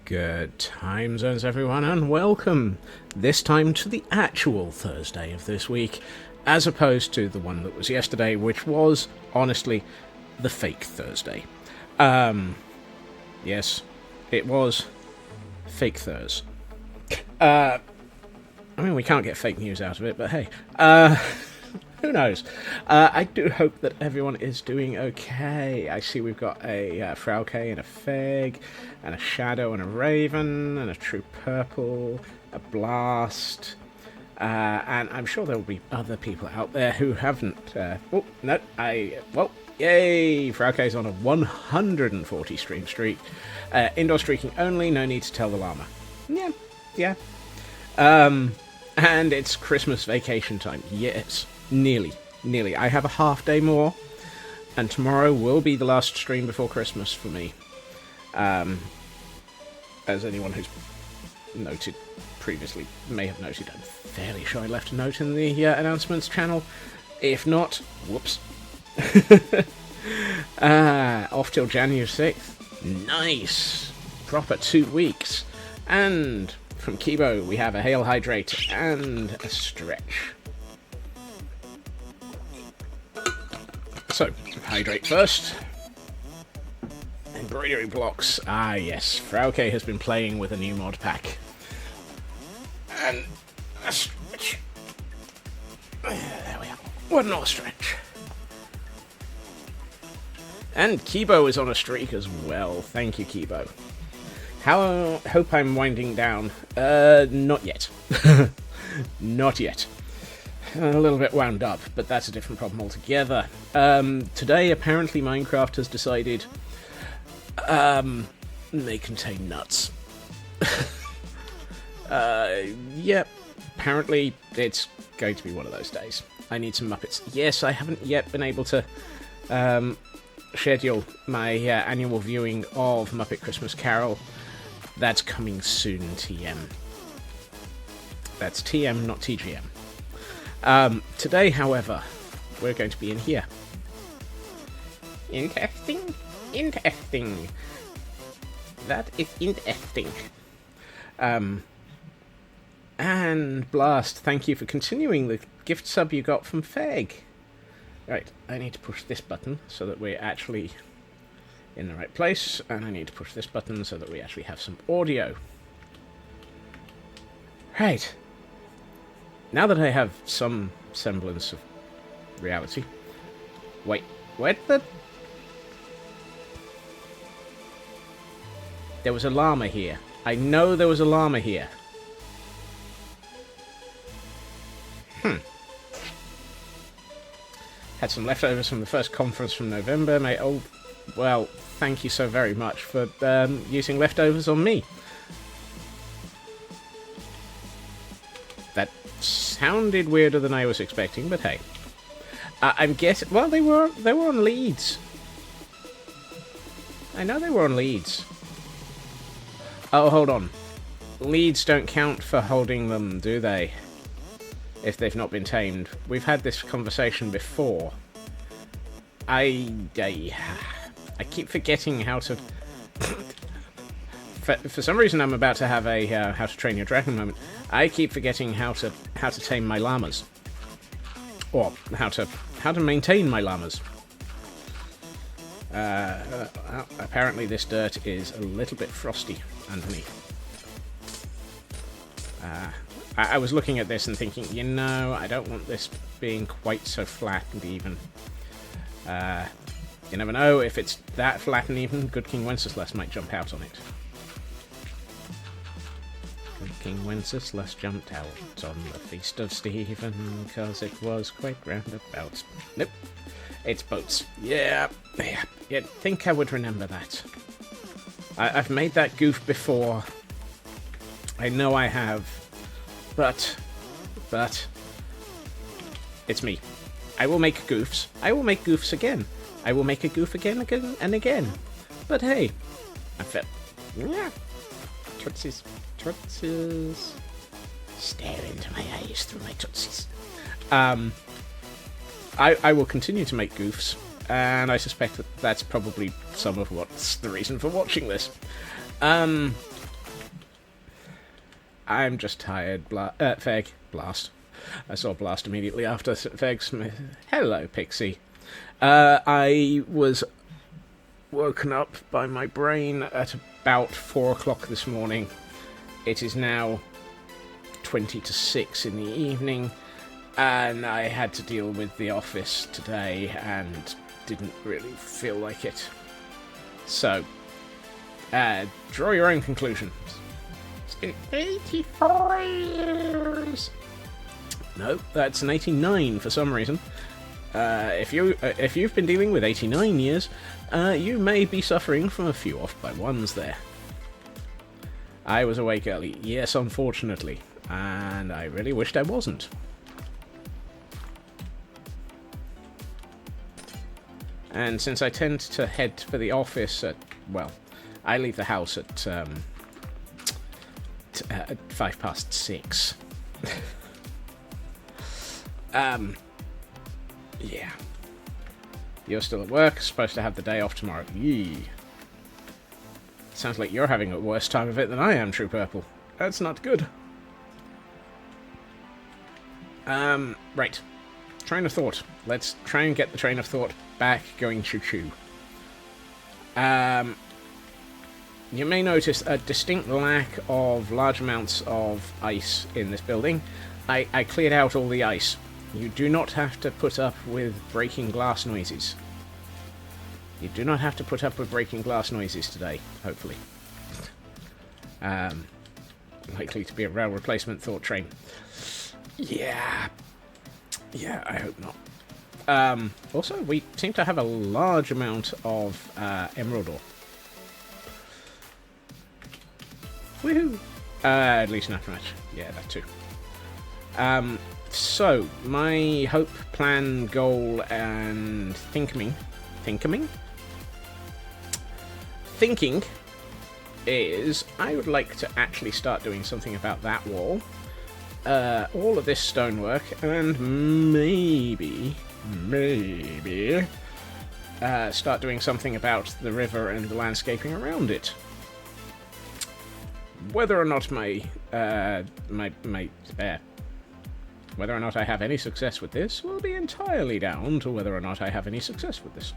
Good time zones, everyone, and welcome this time to the actual Thursday of this week, as opposed to the one that was yesterday, which was, honestly, the fake Thursday. Yes, it was fake Thurs. I mean, we can't get fake news out of it, but hey, who knows? I do hope that everyone is doing okay. I see we've got a Frauke and a Feg, and a Shadow and a Raven, and a True Purple, a Blast, and I'm sure there will be other people out there who haven't. Yay! Frauke's on a 140 stream streak. Indoor streaking only, no need to tell the llama. Yeah. And it's Christmas vacation time. Yes. Nearly. I have a half day more, and tomorrow will be the last stream before Christmas for me. As anyone who's noted previously may have noted, I'm fairly sure I left a note in the announcements channel. If not, whoops. Off till January 6th. Nice! Proper 2 weeks. And from Kibo, we have a Hail Hydrate and a Stretch. So, hydrate first. Embroidery blocks. Ah, yes. Frauke has been playing with a new mod pack. And a stretch. There we are. One more stretch. And Kibo is on a streak as well. Thank you, Kibo. Hope I'm winding down. Not yet. Not yet. A little bit wound up, but that's a different problem altogether. Today, apparently, Minecraft has decided they contain nuts. Yep, apparently it's going to be one of those days. I need some Muppets. Yes, I haven't yet been able to schedule my annual viewing of Muppet Christmas Carol. That's coming soon, TM. That's TM, not TGM. Today, however, we're going to be in here. Interesting. That is interesting. And Blast, thank you for continuing the gift sub you got from Feg. Right, I need to push this button so that we're actually in the right place, and I need to push this button so that we actually have some audio. Right. Now that I have some semblance of reality... Wait, where the... There was a llama here. I know there was a llama here. Had some leftovers from the first conference from November, mate. Oh, well, thank you so very much for using leftovers on me. That sounded weirder than I was expecting, but hey. I'm guessing... Well, they were on leads. I know they were on leads. Oh, hold on. Leads don't count for holding them, do they? If they've not been tamed. We've had this conversation before. I keep forgetting how to... For some reason, I'm about to have a How to Train Your Dragon moment. I keep forgetting how to tame my llamas. Or how to maintain my llamas. Well, apparently this dirt is a little bit frosty underneath. I was looking at this and thinking, you know, I don't want this being quite so flat and even. You never know, if it's that flat and even, good King Wenceslas might jump out on it. Good King Wenceslas jumped out on the feast of Stephen, cause it was quite roundabout. Nope. It's boats. Yeah. You'd think I would remember that. I've made that goof before. I know I have. But... It's me. I will make goofs. I will make goofs again. I will make a goof again and again. But hey. I felt... Yeah. Tootsies. Tootsies. Stare into my eyes through my tootsies. I will continue to make goofs, and I suspect that that's probably some of what's the reason for watching this. I'm just tired. Feg. Blast. I saw Blast immediately after Feg's... Hello, Pixie. I was woken up by my brain at about 4 o'clock this morning. It is now 20 to 6 in the evening. And I had to deal with the office today and didn't really feel like it. So, draw your own conclusions. 84 years. No, that's an 89 for some reason. If you've been dealing with 89 years, you may be suffering from a few off by ones there. I was awake early, yes, unfortunately, and I really wished I wasn't. And since I tend to head for the office at, well, I leave the house at 6:05. Yeah. You're still at work, supposed to have the day off tomorrow. Yee. Sounds like you're having a worse time of it than I am, True Purple. That's not good. Right. Train of thought. Let's try and get the train of thought back going choo-choo. You may notice a distinct lack of large amounts of ice in this building. I cleared out all the ice. You do not have to put up with breaking glass noises. You do not have to put up with breaking glass noises today, hopefully. Likely to be a rail replacement thought train. Yeah. Yeah, I hope not. Also, we seem to have a large amount of emerald ore. Woohoo! At least not much. Yeah, that too. So, my hope, plan, goal, and thinking is I would like to actually start doing something about that wall. All of this stonework, and maybe start doing something about the river and the landscaping around it. Whether or not whether or not I have any success with this will be entirely down to whether or not I have any success with this.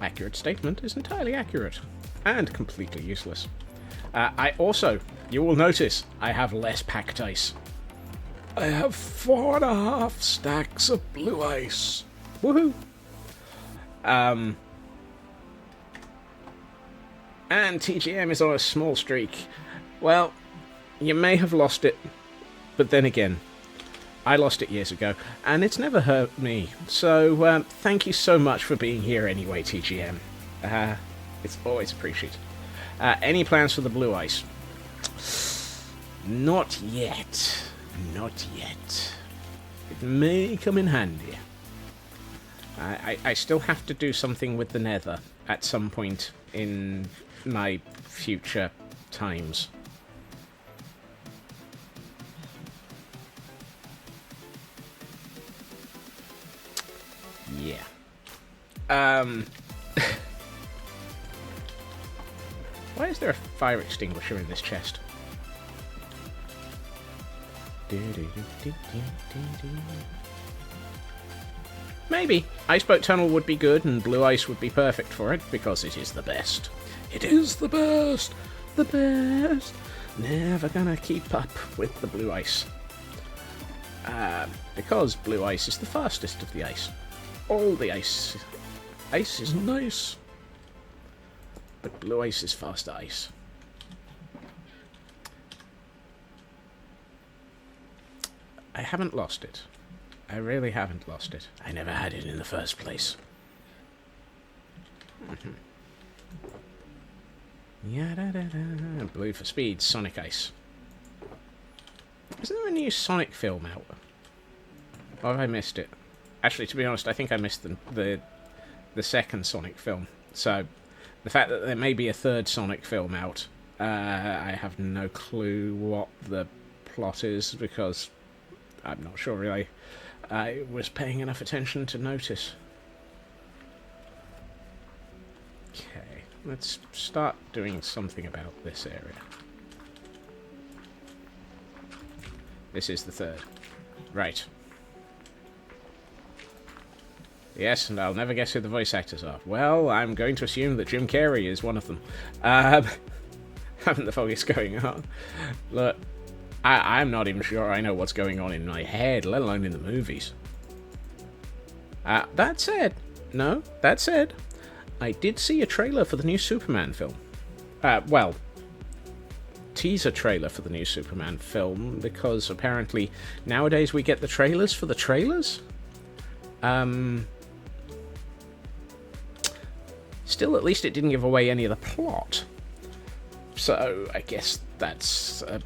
Accurate statement is entirely accurate. And completely useless. I also, you will notice, I have less packed ice. I have 4.5 stacks of blue ice. Woohoo! And TGM is on a small streak. Well, you may have lost it, but then again, I lost it years ago, and it's never hurt me. So, thank you so much for being here anyway, TGM. It's always appreciated. Any plans for the blue ice? Not yet. Not yet. It may come in handy. I still have to do something with the nether at some point in my future times. Why is there a fire extinguisher in this chest? Maybe. Iceboat Tunnel would be good, and Blue Ice would be perfect for it, because it is the best. It is the best! The best! Never gonna keep up with the Blue Ice. Because Blue Ice is the fastest of the ice. All the ice. Ice is nice. But Blue Ice is faster ice. I haven't lost it. I really haven't lost it. I never had it in the first place. Blue for speed, Sonic Ice. Isn't there a new Sonic film out? Or have I missed it? Actually, to be honest, I think I missed the second Sonic film. So, the fact that there may be a third Sonic film out, I have no clue what the plot is, because I'm not sure really I was paying enough attention to notice. Okay, let's start doing something about this area. This is the third. Right. Yes, and I'll never guess who the voice actors are. Well, I'm going to assume that Jim Carrey is one of them. Haven't the foggiest going on. Look, I'm not even sure I know what's going on in my head, let alone in the movies. That said, I did see a trailer for the new Superman film. Well, teaser trailer for the new Superman film, because apparently nowadays we get the trailers for the trailers. Still, at least it didn't give away any of the plot. So, I guess that's a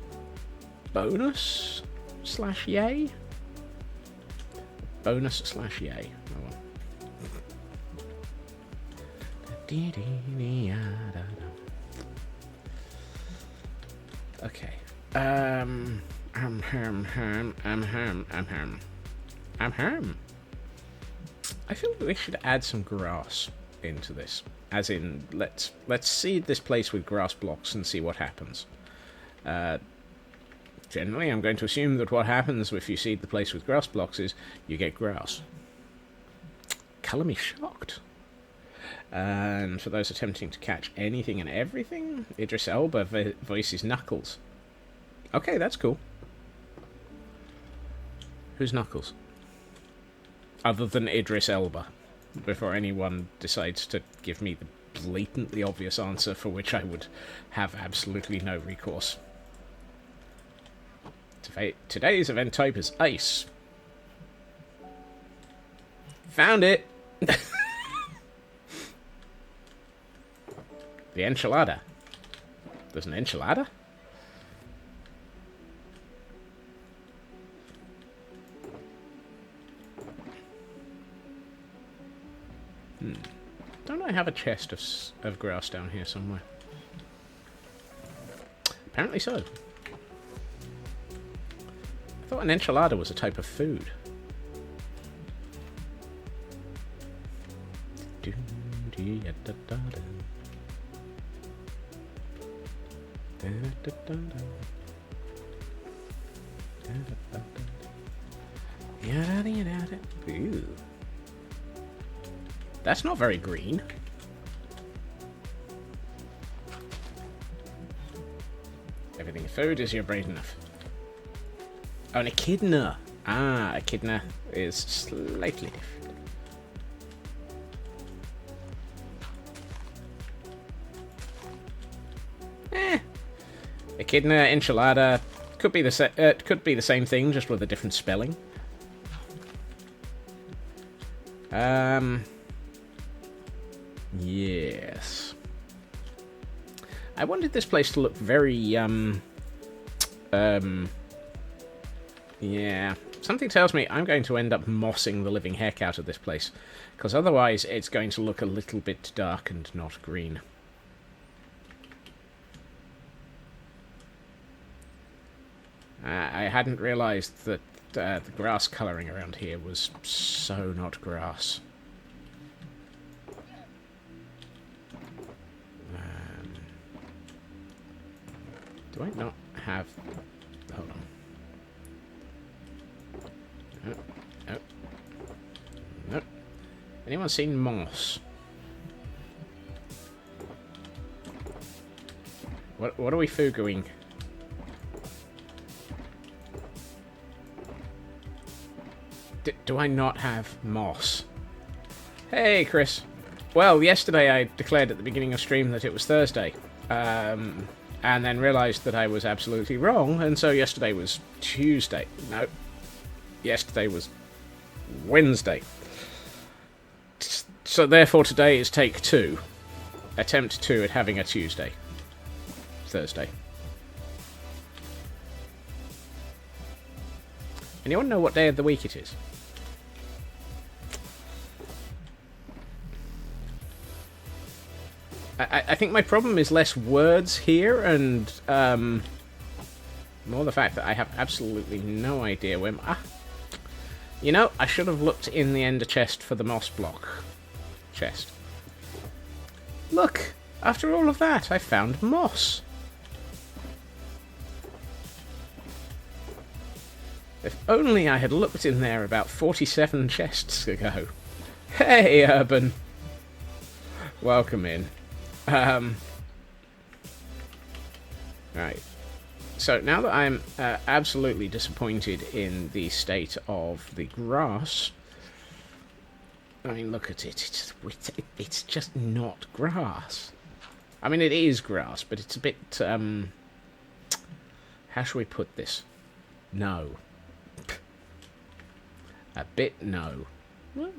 bonus / yay? Bonus / yay. Oh well. Okay. I feel that we should add some grass into this. As in, let's seed this place with grass blocks and see what happens. Generally, I'm going to assume that what happens if you seed the place with grass blocks is you get grass. Colour me shocked. And for those attempting to catch anything and everything, Idris Elba voices Knuckles. Okay, that's cool. Who's Knuckles? Other than Idris Elba. Before anyone decides to give me the blatantly obvious answer for which I would have absolutely no recourse. Today's event type is ice. Found it! The enchilada. There's an enchilada? Don't I have a chest of grass down here somewhere? Apparently so. I thought an enchilada was a type of food. Ooh. That's not very green. Everything food is your brain enough. Oh, an echidna. Ah, echidna is slightly different. Echidna, enchilada, could be the same thing, just with a different spelling. Yes. I wanted this place to look very, yeah. Something tells me I'm going to end up mossing the living heck out of this place, because otherwise it's going to look a little bit dark and not green. I hadn't realised that the grass colouring around here was so not grass. Do I not have... Hold on. No. No. No. Anyone seen moss? What are we fuguing? Do I not have moss? Hey, Chris. Well, yesterday I declared at the beginning of stream that it was Thursday. And then realised that I was absolutely wrong, and so yesterday was Tuesday. No. Yesterday was Wednesday. So therefore today is take 2. Attempt 2 at having a Tuesday. Thursday. Anyone know what day of the week it is? I think my problem is less words here and more the fact that I have absolutely no idea where... You know, I should have looked in the ender chest for the moss block chest. Look! After all of that, I found moss. If only I had looked in there about 47 chests ago. Hey, Urban! Welcome in. Right. So now that I'm absolutely disappointed in the state of the grass, I mean, look at it. It's just not grass. I mean, it is grass, but it's a bit, how shall we put this? No. A bit no. No,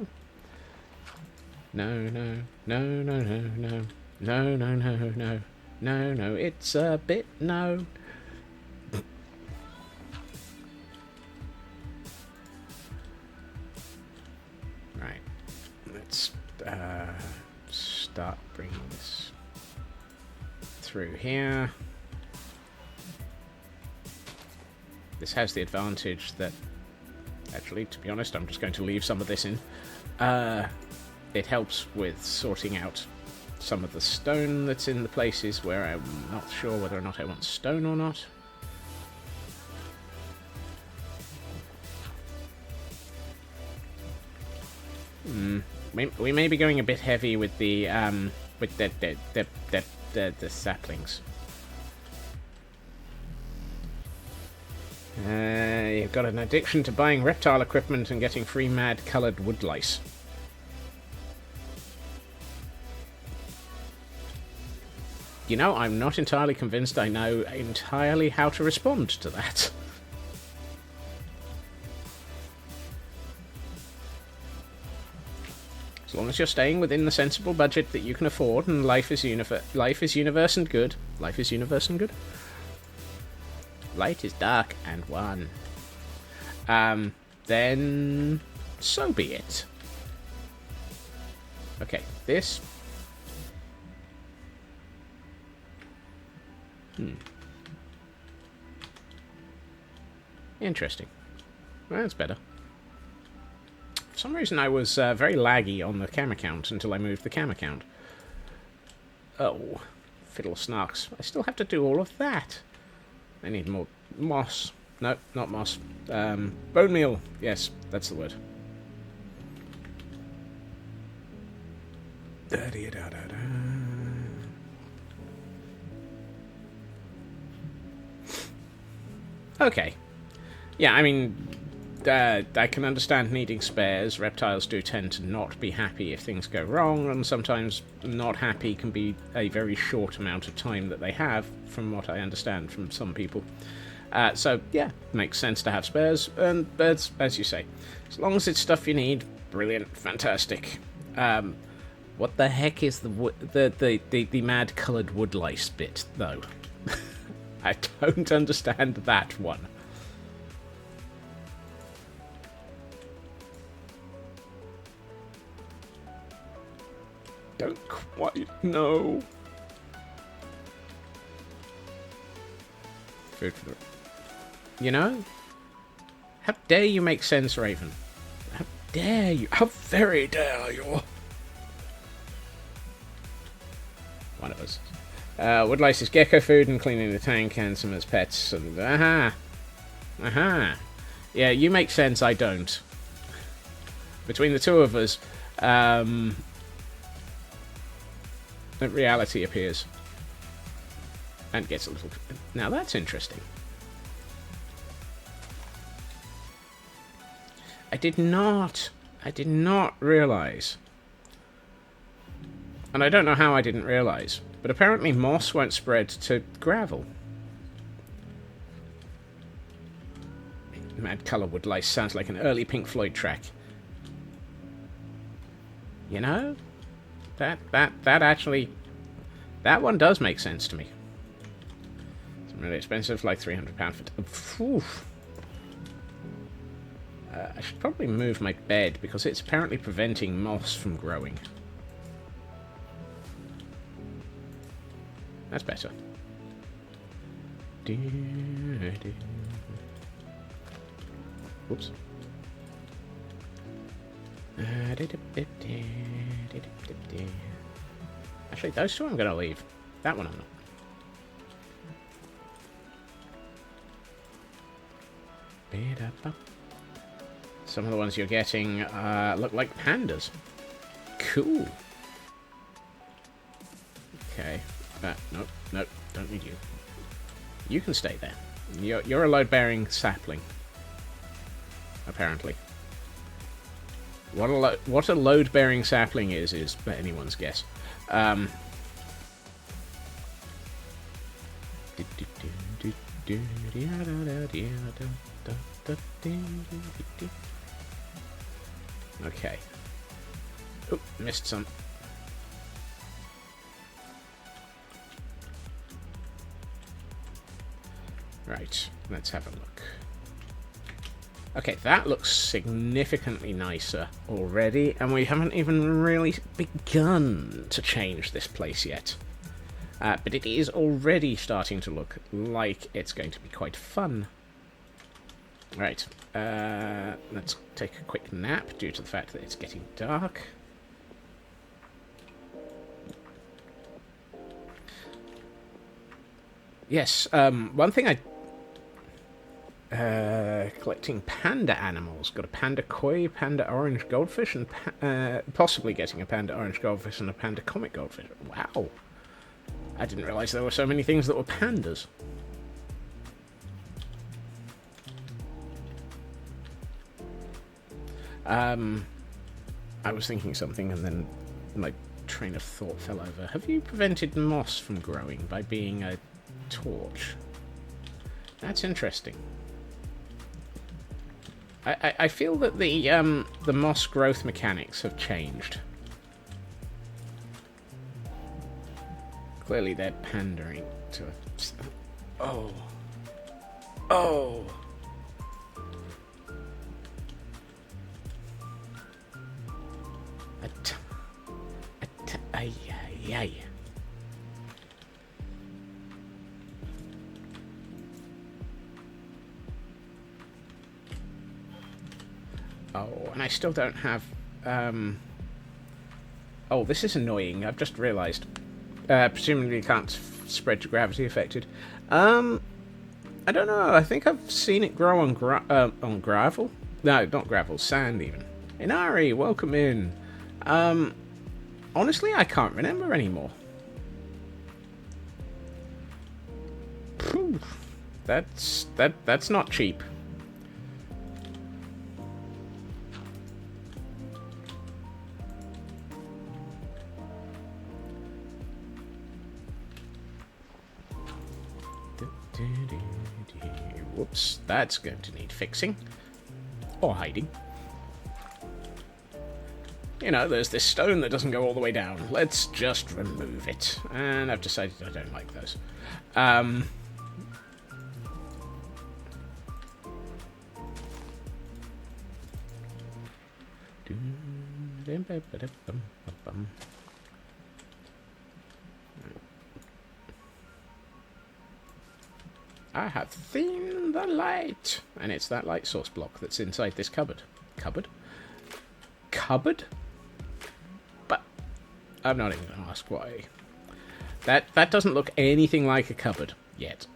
no, no, no, no, no. No, no, no, no. No, no, it's a bit no. Right. Let's start bringing this through here. This has the advantage that... Actually, to be honest, I'm just going to leave some of this in. It helps with sorting out some of the stone that's in the places where I'm not sure whether or not I want stone or not. We may be going a bit heavy with the saplings. You've got an addiction to buying reptile equipment and getting free mad-coloured woodlice. You know, I'm not entirely convinced I know entirely how to respond to that. As long as you're staying within the sensible budget that you can afford, and life is universe and good. Life is universe and good. Light is dark and one. Then so be it. Okay, this. Interesting. Well, that's better. For some reason I was very laggy on the camera count until I moved the camera count. Oh, fiddle snarks. I still have to do all of that. I need more moss. No, not moss. Bone meal. Yes, that's the word. Da-da-da-da-da. Okay. Yeah, I mean, I can understand needing spares. Reptiles do tend to not be happy if things go wrong, and sometimes not happy can be a very short amount of time that they have, from what I understand from some people. So, yeah, makes sense to have spares, and birds, as you say. As long as it's stuff you need, brilliant, fantastic. What the heck is the mad-coloured woodlice bit, though? I don't understand that one. Don't quite know. Food for the... You know? How dare you make sense, Raven? How dare you? How very dare you? One of us. Woodlice is gecko food and cleaning the tank and some as pets. And yeah, you make sense, I don't. Between the two of us, reality appears. And gets a little... Now that's interesting. I did not realise. And I don't know how I didn't realise. But apparently moss won't spread to gravel. Mad Colour Woodlice sounds like an early Pink Floyd track. You know? That actually... That one does make sense to me. It's really expensive, like £300 for... I should probably move my bed, because it's apparently preventing moss from growing. That's better. Whoops. Actually, those two I'm going to leave. That one I'm not. Some of the ones you're getting look like pandas. Cool. Okay. Nope, don't need you. You can stay there. You're a load-bearing sapling. Apparently. What a load-bearing sapling is anyone's guess. Okay. Oh, missed some. Right, let's have a look. Okay, that looks significantly nicer already, and we haven't even really begun to change this place yet. But it is already starting to look like it's going to be quite fun. Right, let's take a quick nap due to the fact that it's getting dark. Yes, one thing collecting panda animals. Got a panda koi, panda orange goldfish, and possibly getting a panda orange goldfish and a panda comic goldfish. Wow. I didn't realise there were so many things that were pandas. I was thinking something and then my train of thought fell over. Have you prevented moss from growing by being a torch? That's interesting. I feel that the moss growth mechanics have changed. Clearly they're pandering to a... Oh. Oh. Ay, ay, ay. Oh, and I still don't have, Oh, this is annoying. I've just realised. Presumably you can't spread to gravity affected. I don't know. I think I've seen it grow on gravel. No, not gravel. Sand, even. Inari, welcome in. Honestly, I can't remember anymore. Phew. That's not cheap. Whoops, that's going to need fixing. Or hiding. You know, there's this stone that doesn't go all the way down. Let's just remove it. And I've decided I don't like those. I have seen the light. And it's that light source block that's inside this cupboard. Cupboard? Cupboard? But I'm not even going to ask why. That doesn't look anything like a cupboard yet.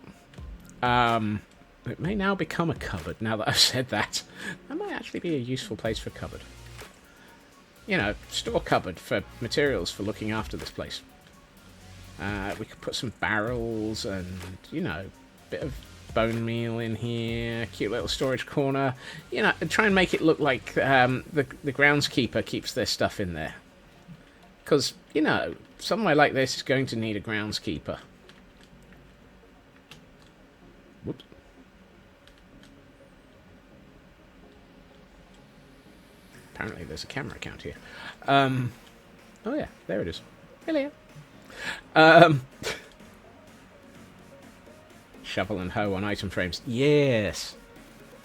It may now become a cupboard, now that I've said that. That might actually be a useful place for a cupboard. You know, store cupboard for materials for looking after this place. We could put some barrels and, you know, a bit of bone meal in here, cute little storage corner. You know, try and make it look like the groundskeeper keeps their stuff in there. Because, you know, somewhere like this is going to need a groundskeeper. Whoops. Apparently there's a camera account here. Oh yeah, there it is. Hello. Shovel and hoe on item frames. Yes.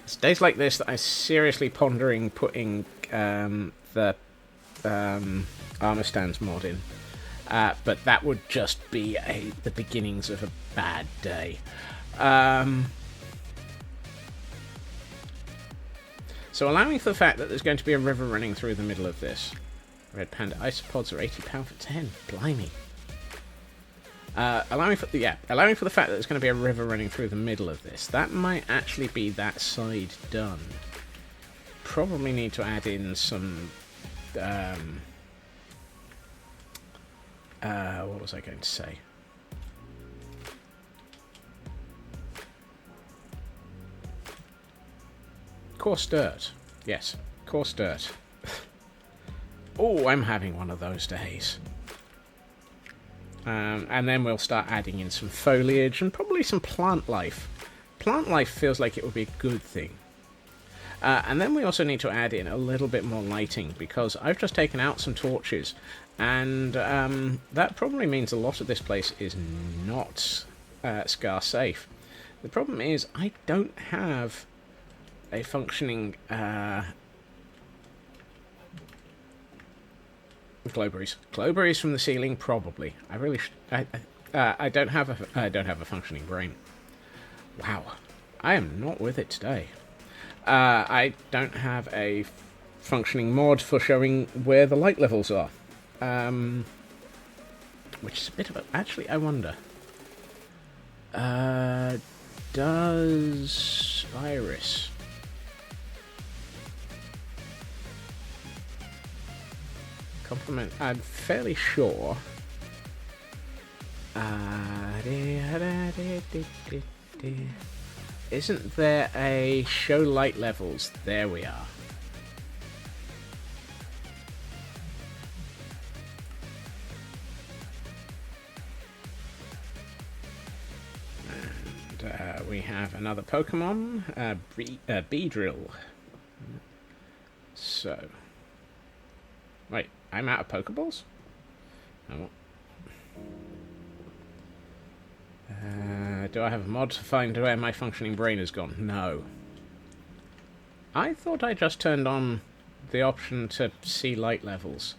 It's days like this that I'm seriously pondering putting the armor stands mod in. But that would just be the beginnings of a bad day. So allowing for the fact that there's going to be a river running through the middle of this. Red Panda isopods are £80 for 10. Blimey. Allowing for the fact that there's going to be a river running through the middle of this. That might actually be that side done. Probably need to add in some... what was I going to say? Coarse dirt. Yes, coarse dirt. Oh, I'm having one of those days. And then we'll start adding in some foliage and probably some plant life. Plant life feels like it would be a good thing. And then we also need to add in a little bit more lighting, because I've just taken out some torches, and that probably means a lot of this place is not scar safe. The problem is I don't have a functioning glowberries. Glowberries from the ceiling, probably. I really I don't have a functioning brain. Wow, I am not with it today. I don't have a functioning mod for showing where the light levels are. Which is a bit of a... Actually, I wonder. Does Iris... Compliment... I'm fairly sure... Isn't there a show light levels? There we are. And we have another Pokemon, Beedrill. So, wait, I'm out of Pokeballs? Oh. Do I have a mod to find where my functioning brain has gone? No. I thought I just turned on the option to see light levels.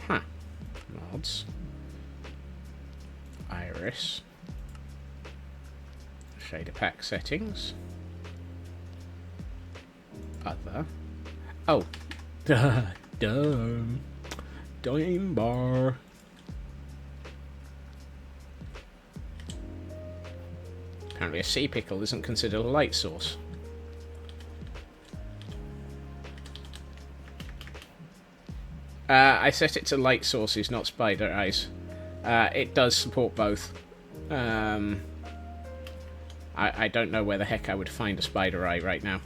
Huh. Mods. Iris. Shader pack settings. Other. Oh. Dumb. Dime bar. Apparently a sea pickle isn't considered a light source. I set it to light sources, not spider eyes. It does support both. I don't know where the heck I would find a spider eye right now.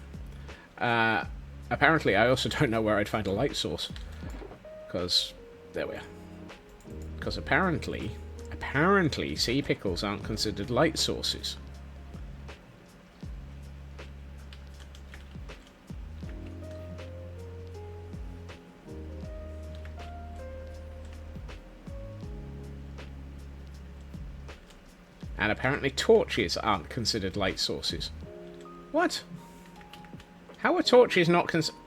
Apparently I also don't know where I'd find a light source. Because... there we are. Because apparently sea pickles aren't considered light sources. And apparently torches aren't considered light sources. What? How are torches not considered...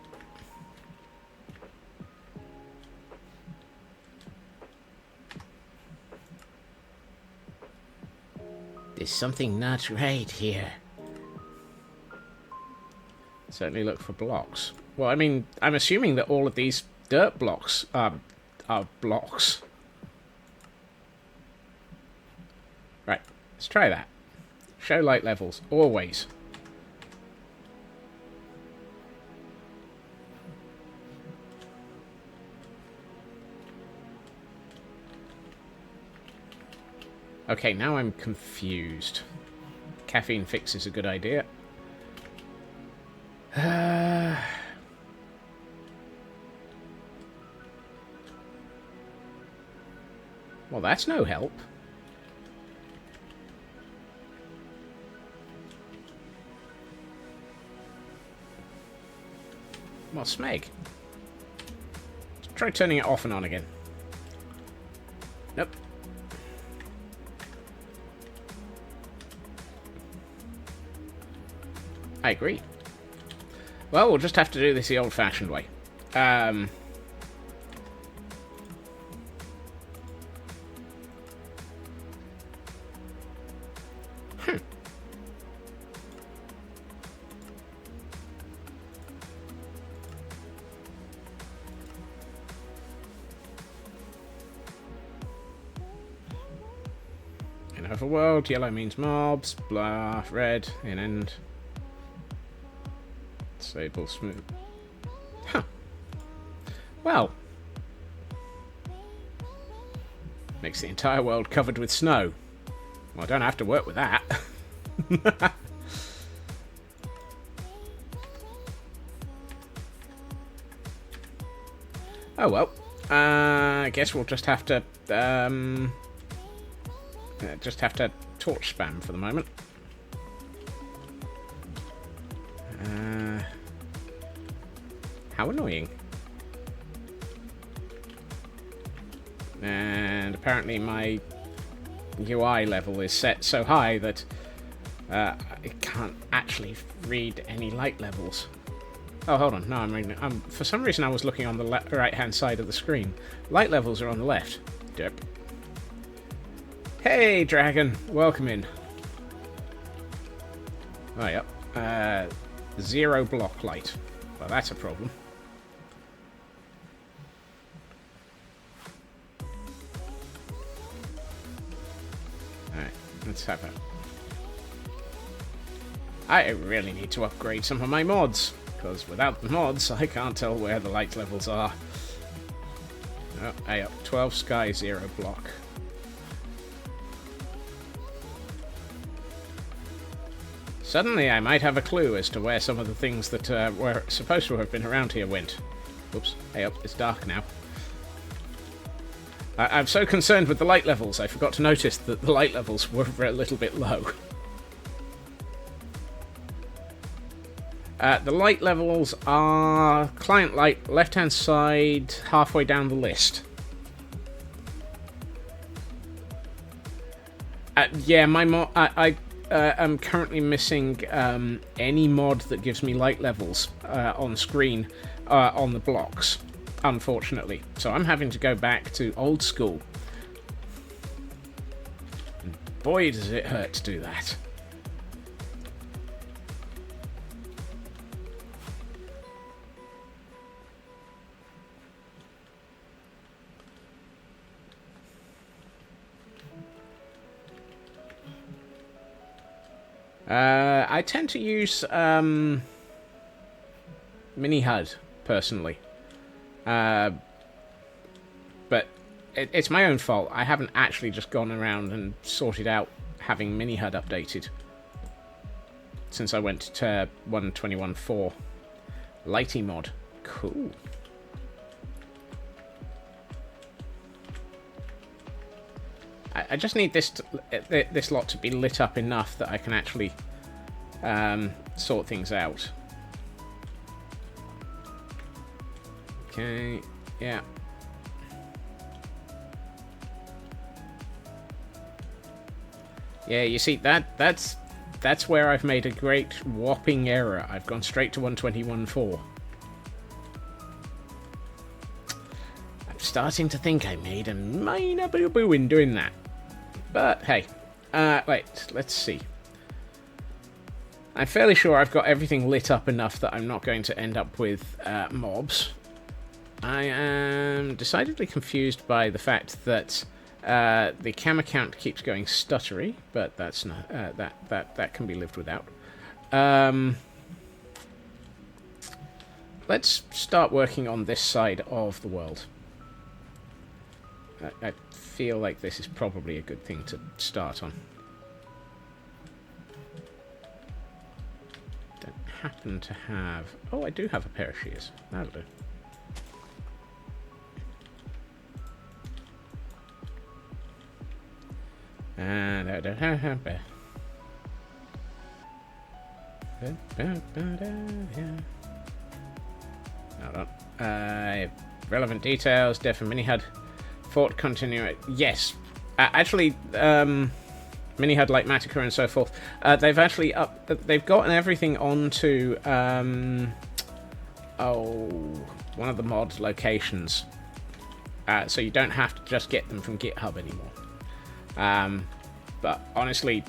There's something not right here. Certainly look for blocks. Well, I mean, I'm assuming that all of these dirt blocks are blocks. Right, let's try that. Show light levels, always. Okay, now I'm confused. Caffeine fix is a good idea. Well, that's no help. Well, Smeg. Let's try turning it off and on again. Nope. I agree. Well, we'll just have to do this the old-fashioned way. In overworld, yellow means mobs, blah, red, in end. Disable smooth. Huh. Well. Makes the entire world covered with snow. Well, I don't have to work with that. Oh well. I guess we'll just have to torch spam for the moment. How annoying. And apparently my UI level is set so high that it can't actually read any light levels. Oh, hold on. No, I'm reading it. For some reason I was looking on the right-hand side of the screen. Light levels are on the left. Derp. Hey, Dragon. Welcome in. Oh, yep. 0 block light. Well, that's a problem. Alright, let's have a... I really need to upgrade some of my mods, because without the mods, I can't tell where the light levels are. Oh, hey up. 12 sky, 0 block. Suddenly I might have a clue as to where some of the things that were supposed to have been around here went. Oops. Hey up, it's dark now. I'm so concerned with the light levels, I forgot to notice that the light levels were a little bit low. The light levels are client light, left-hand side, halfway down the list. Yeah, my mod... I'm currently missing any mod that gives me light levels on screen on the blocks, unfortunately. So I'm having to go back to old school. And boy, does it hurt to do that. I tend to use mini HUD personally, but it's my own fault. I haven't actually just gone around and sorted out having mini HUD updated since I went to 1.21.4. Lighty mod, cool. I just need this lot to be lit up enough that I can actually sort things out. Okay, yeah. Yeah, you see, that's where I've made a great whopping error. I've gone straight to 1.21.4. I'm starting to think I made a minor boo-boo in doing that. But, hey. Wait, let's see. I'm fairly sure I've got everything lit up enough that I'm not going to end up with mobs. I am decidedly confused by the fact that the cam account keeps going stuttery, but that's not that can be lived without. Let's start working on this side of the world. I feel like this is probably a good thing to start on. Don't happen to have... Oh, I do have a pair of shears. That'll do. And I don't have... Hold on. Relevant details, Def and Mini-HUD. Fort continue. Yes. Actually, Mini-HUD like Matica and so forth. They've actually they've gotten everything onto one of the mod locations. So you don't have to just get them from GitHub anymore. But honestly,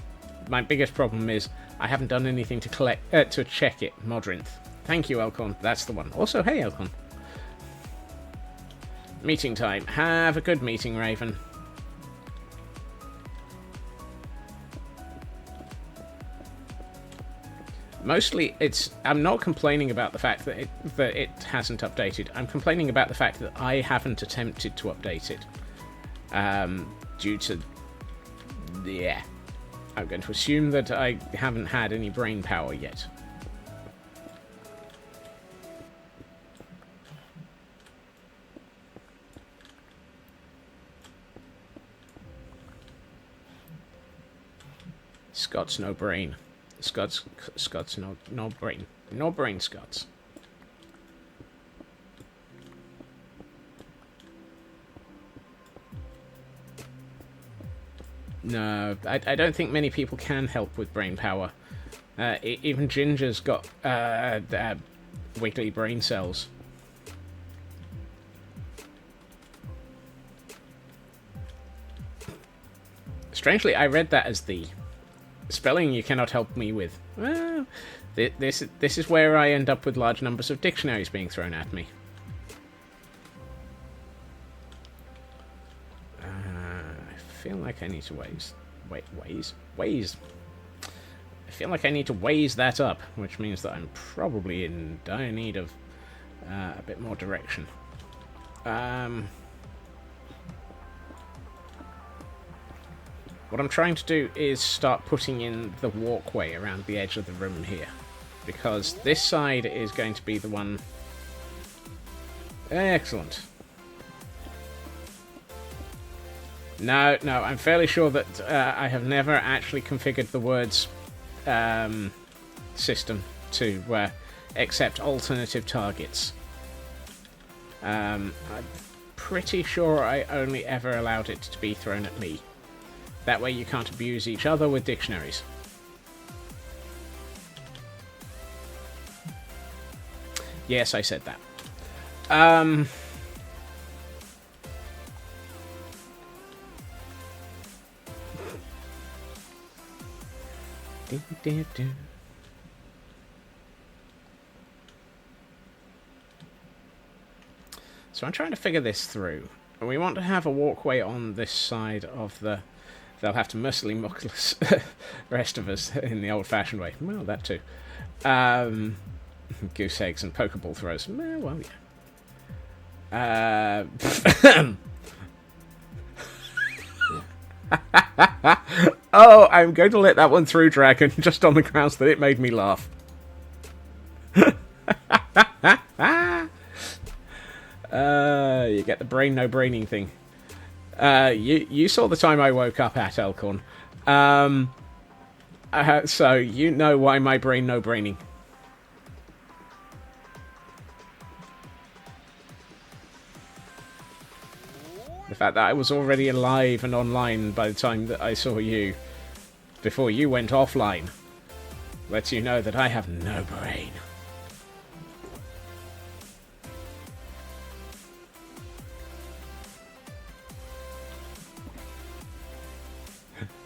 my biggest problem is I haven't done anything to check it. Modrinth. Thank you, Elcon. That's the one. Also, hey, Elcon. Meeting time. Have a good meeting, Raven. Mostly, I'm not complaining about the fact that it hasn't updated. I'm complaining about the fact that I haven't attempted to update it. Due to... Yeah. I'm going to assume that I haven't had any brain power yet. Scots no brain. Scots no brain. No brain Scots. No, I don't think many people can help with brain power. Even Ginger's got wiggly brain cells. Strangely, I read that as the spelling you cannot help me with. Well, this is where I end up with large numbers of dictionaries being thrown at me. I feel like I need to ways. I feel like I need to ways that up, which means that I'm probably in dire need of a bit more direction. What I'm trying to do is start putting in the walkway around the edge of the room here, because this side is going to be the one... Excellent. No, I'm fairly sure that I have never actually configured the words system to accept alternative targets. I'm pretty sure I only ever allowed it to be thrown at me. That way you can't abuse each other with dictionaries. Yes, I said that. So I'm trying to figure this through. We want to have a walkway on this side of the... They'll have to mercilessly mock the rest of us in the old-fashioned way. Well, that too. Goose eggs and Pokeball throws. Well, yeah. Oh, I'm going to let that one through, Dragon, just on the grounds that it made me laugh. You get the brain no braining thing. You saw the time I woke up at, Elcorn. So you know why my brain no braining. The fact that I was already alive and online by the time that I saw you, before you went offline, lets you know that I have no brain.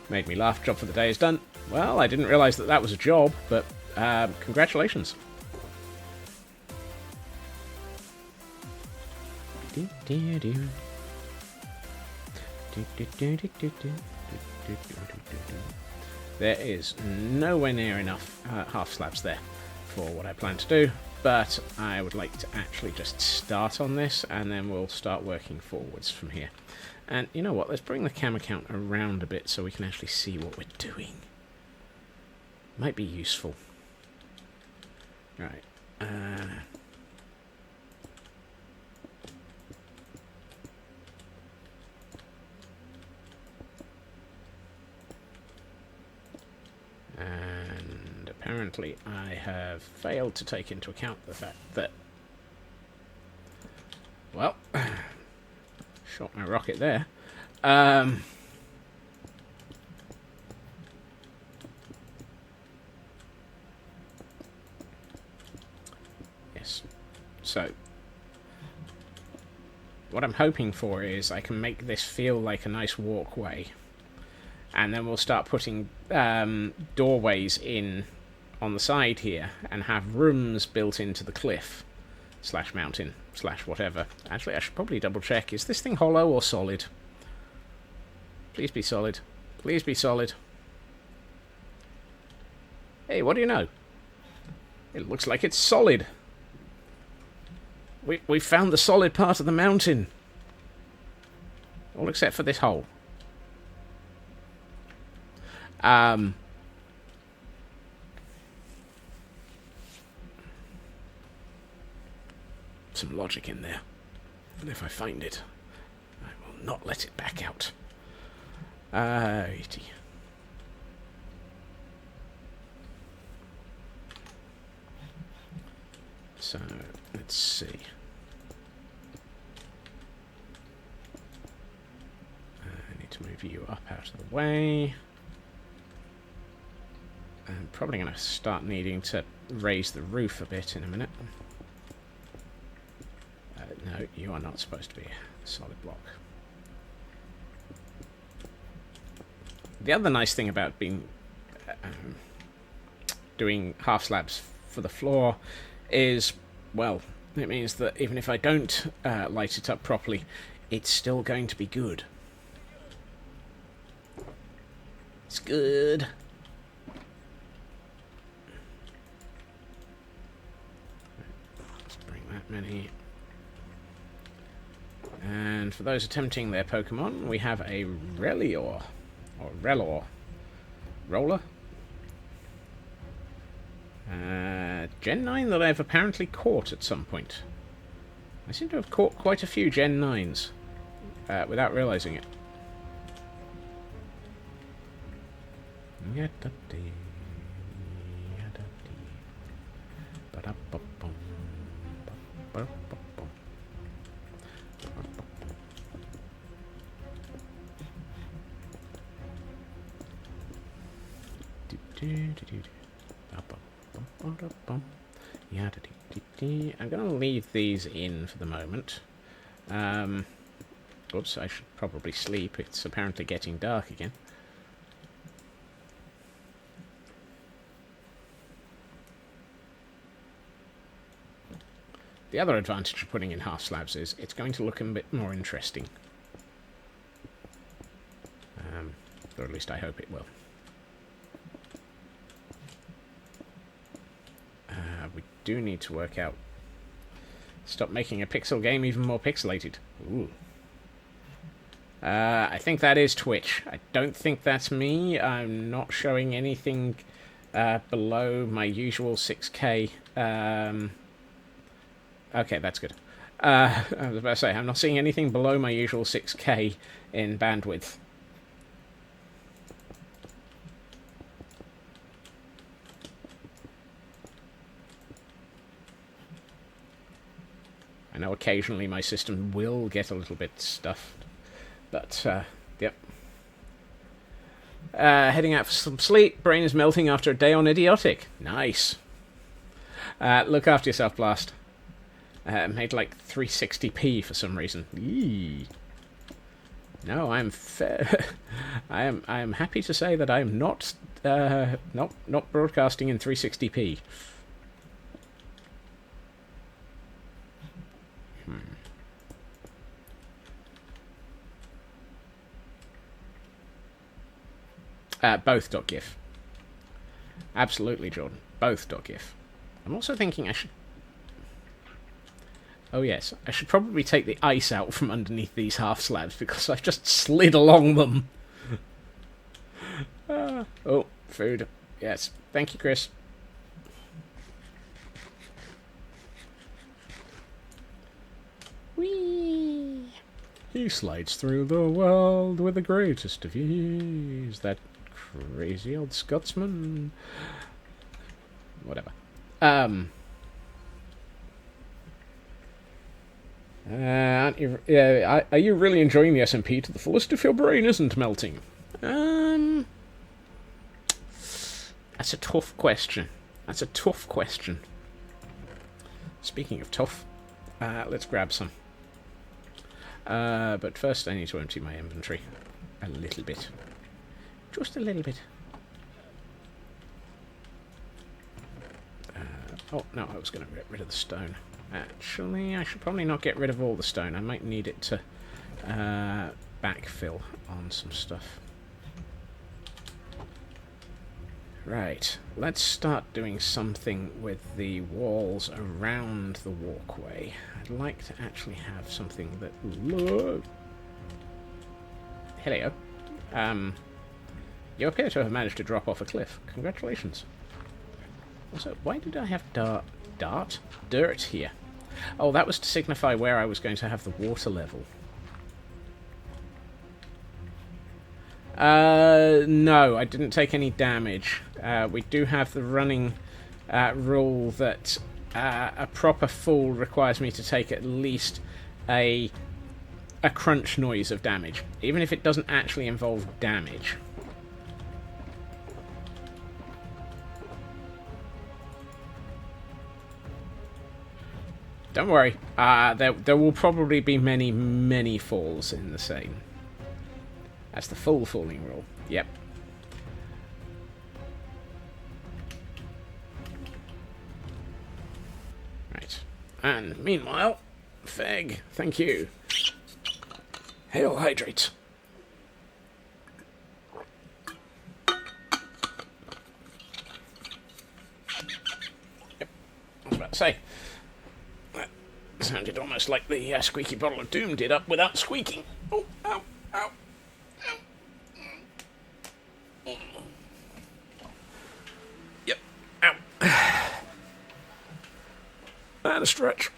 Made me laugh. Job for the day is done. Well, I didn't realise that that was a job, but congratulations. There is nowhere near enough half slabs there for what I plan to do, but I would like to actually just start on this, and then we'll start working forwards from here. And you know what, let's bring the camera count around a bit so we can actually see what we're doing. Might be useful. Right. And apparently I have failed to take into account the fact that, well, shot my rocket there. Yes. So, what I'm hoping for is I can make this feel like a nice walkway. And then we'll start putting doorways in on the side here and have rooms built into the cliff / mountain / whatever. Actually, I should probably double check. Is this thing hollow or solid? Please be solid. Please be solid. Hey, what do you know? It looks like it's solid. We found the solid part of the mountain. All except for this hole. Some logic in there. And if I find it, I will not let it back out. Righty. So, let's see. I need to move you up out of the way. I'm probably going to start needing to raise the roof a bit in a minute. No, you are not supposed to be a solid block. The other nice thing about being doing half slabs for the floor is, well, it means that even if I don't light it up properly, it's still going to be good. It's good. Let's bring that many. And for those attempting their Pokemon, we have a Relior, or Relor, Roller. Gen 9 that I've apparently caught at some point. I seem to have caught quite a few Gen 9s without realizing it. I'm going to leave these in for the moment. Oops, I should probably sleep. It's apparently getting dark again. The other advantage of putting in half slabs is it's going to look a bit more interesting. Or at least I hope it will. We do need to work out... Stop making a pixel game even more pixelated. Ooh. I think that is Twitch. I don't think that's me. I'm not showing anything below my usual 6K. Okay, that's good. I was about to say, I'm not seeing anything below my usual 6K in bandwidth. I know occasionally my system will get a little bit stuffed, but, yep. Heading out for some sleep. Brain is melting after a day on Idiotic. Nice. Look after yourself, Blast. Made like 360p for some reason. Eee. No, I'm fair. I am happy to say that I am not not broadcasting in 360p. Both.gif. Absolutely, Jordan. Both.gif. I'm also thinking I should... Oh yes, I should probably take the ice out from underneath these half slabs because I've just slid along them. Oh, food. Yes. Thank you, Chris. Whee! He slides through the world with the greatest of ease. That crazy old Scotsman. Whatever. Are you really enjoying the SMP to the fullest if your brain isn't melting? That's a tough question. Speaking of tough, let's grab some. But first I need to empty my inventory. A little bit. Just a little bit. Oh, no, I was going to get rid of the stone. Actually, I should probably not get rid of all the stone. I might need it to backfill on some stuff. Right, let's start doing something with the walls around the walkway. I'd like to actually have something that... Hello. You appear to have managed to drop off a cliff. Congratulations. Also, why did I have dirt here? Oh, that was to signify where I was going to have the water level. No, I didn't take any damage. We do have the running rule that a proper fall requires me to take at least a crunch noise of damage, even if it doesn't actually involve damage. Don't worry, there will probably be many, many falls in the same. That's the full falling rule. Yep. Right. And meanwhile, Feg, thank you. Hail hydrates. Yep. I was about to say. That sounded almost like the squeaky bottle of doom did up without squeaking. Oh, ow, ow. Yep. Ow. And a stretch.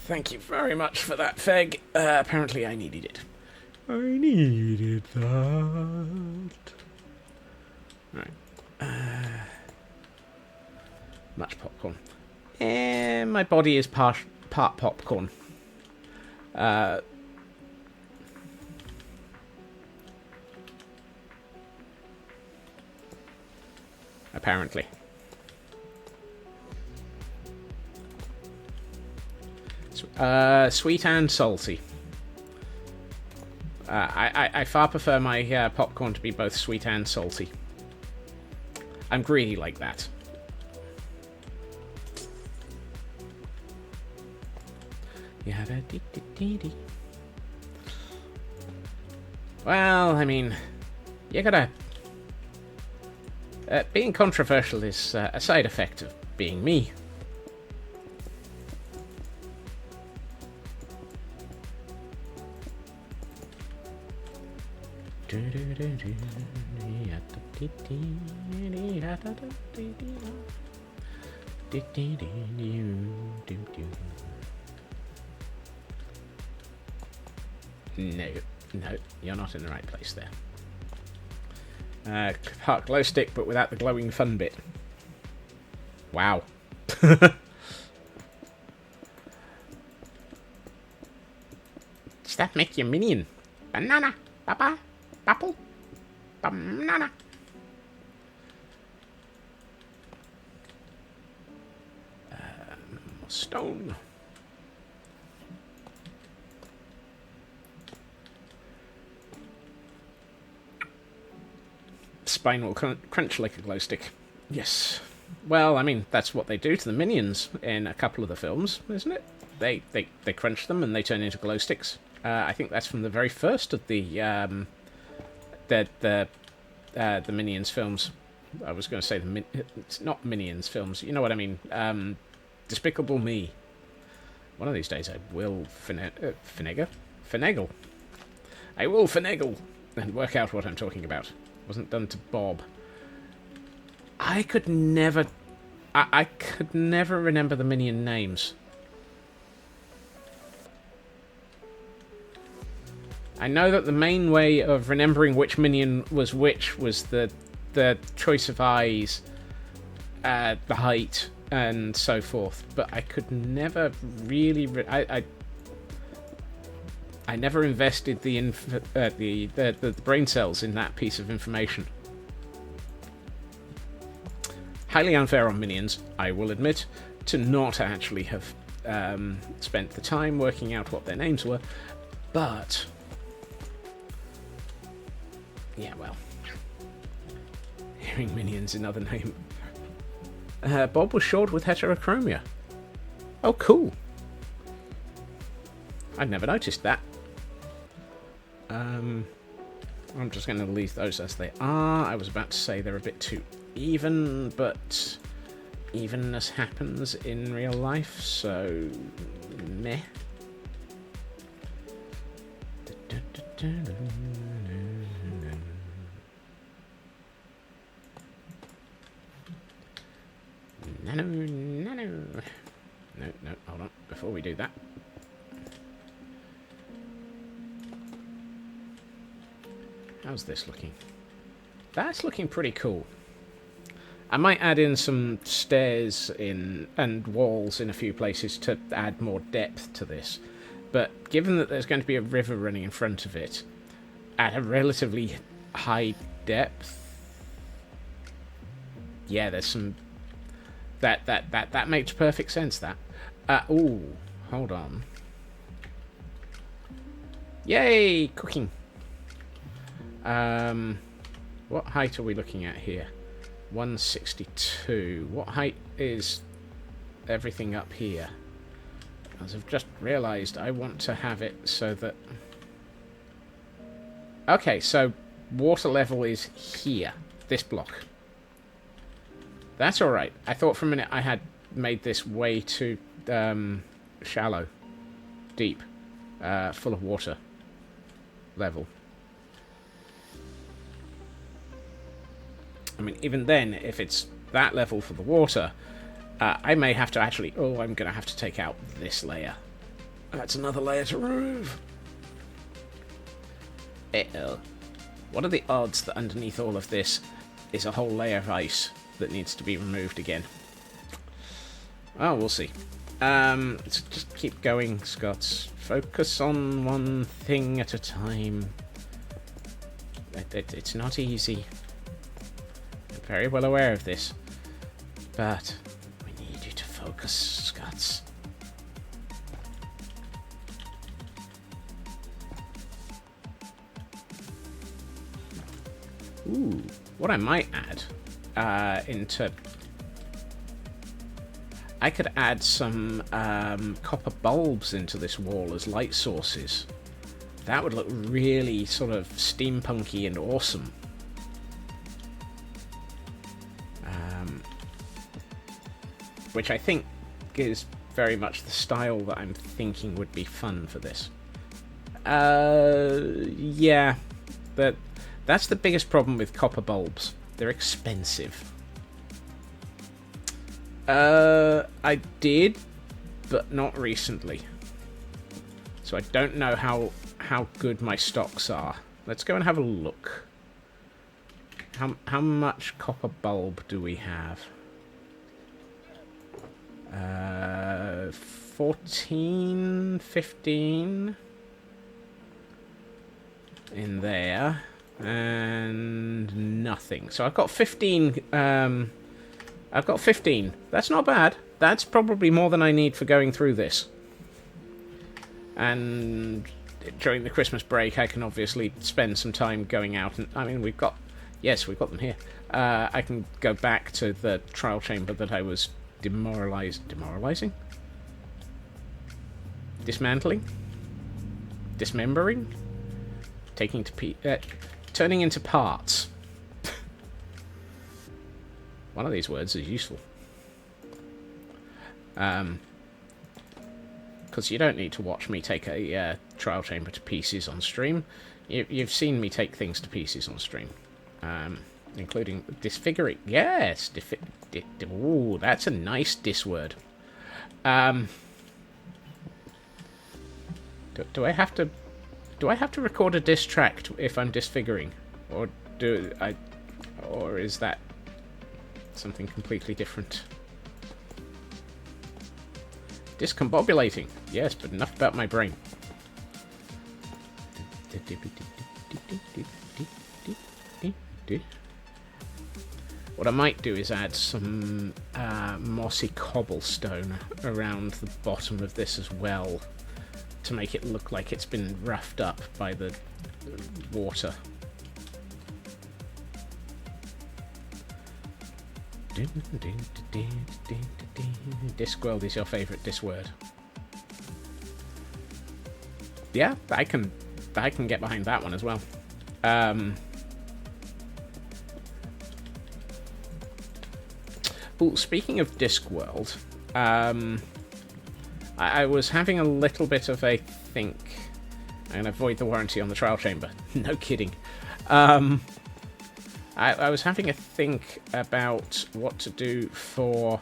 Thank you very much for that, Feg. Apparently I needed it. I needed that. Right. Much popcorn. My body is part popcorn. Apparently. Sweet and salty. I far prefer my popcorn to be both sweet and salty. I'm greedy like that. Well, I mean, you gotta... being controversial is a side effect of being me. No, you're not in the right place there. Part glow stick, but without the glowing fun bit. Wow. Does that make you minion? Banana, papa, apple, banana. Stone. Spine will crunch like a glow stick. Yes. Well, I mean, that's what they do to the minions in a couple of the films, isn't it? They crunch them and they turn into glow sticks. I think that's from the very first of the the Minions films. I was going to say it's not Minions films. You know what I mean? Despicable Me. One of these days I will finagle. I will finagle and work out what I'm talking about. Wasn't done to Bob. I could never remember the Minion names. I know that the main way of remembering which Minion was which was the choice of eyes, the height, and so forth. But I could never really... I never invested the brain cells in that piece of information. Highly unfair on Minions, I will admit, to not actually have spent the time working out what their names were, but yeah, well, hearing Minions in other name. Bob was short with heterochromia. Oh, cool. I'd never noticed that. I'm just going to leave those as they are. I was about to say they're a bit too even, but evenness happens in real life, so meh. No, hold on. Before we do that. How's this looking? That's looking pretty cool. I might add in some stairs and walls in a few places to add more depth to this. But given that there's going to be a river running in front of it at a relatively high depth, yeah, there's some that makes perfect sense. That ooh, hold on. Yay, cooking. What height are we looking at here? 162. What height is everything up here? As I've just realised, I want to have it so that... Okay, so water level is here. This block. That's alright. I thought for a minute I had made this way too shallow. Deep. Full of water. Level. I mean, even then, if it's that level for the water, I may have to actually... Oh, I'm going to have to take out this layer. That's another layer to remove. Uh-oh. What are the odds that underneath all of this is a whole layer of ice that needs to be removed again? Oh, we'll see. Let's just keep going, Scots. Focus on one thing at a time. It's not easy. Very well aware of this, but we need you to focus, Scots. Ooh, what I might add into... I could add some copper bulbs into this wall as light sources. That would look really sort of steampunky and awesome. Which I think is very much the style that I'm thinking would be fun for this. Yeah, but that's the biggest problem with copper bulbs. They're expensive. I did, but not recently. So I don't know how good my stocks are. Let's go and have a look. How much copper bulb do we have? 14, 15 in there, and nothing. So I've got 15. I've got 15. That's not bad. That's probably more than I need for going through this. And during the Christmas break, I can obviously spend some time going out. And I mean, we've got them here. I can go back to the trial chamber that I was demoralizing? Dismantling? Dismembering? turning into parts. One of these words is useful. Because you don't need to watch me take a trial chamber to pieces on stream. You've seen me take things to pieces on stream. Including disfiguring. Yes! Ooh, that's a nice dis word. Do I have to record a diss track if I'm disfiguring? Or is that something completely different? Discombobulating. Yes, but enough about my brain. What I might do is add some mossy cobblestone around the bottom of this as well, to make it look like it's been roughed up by the water. Discworld is your favourite dis word. Yeah, I can get behind that one as well. Well, speaking of Discworld, I was having a little bit of a think. I'm going to void the warranty on the trial chamber. No kidding. I was having a think about what to do for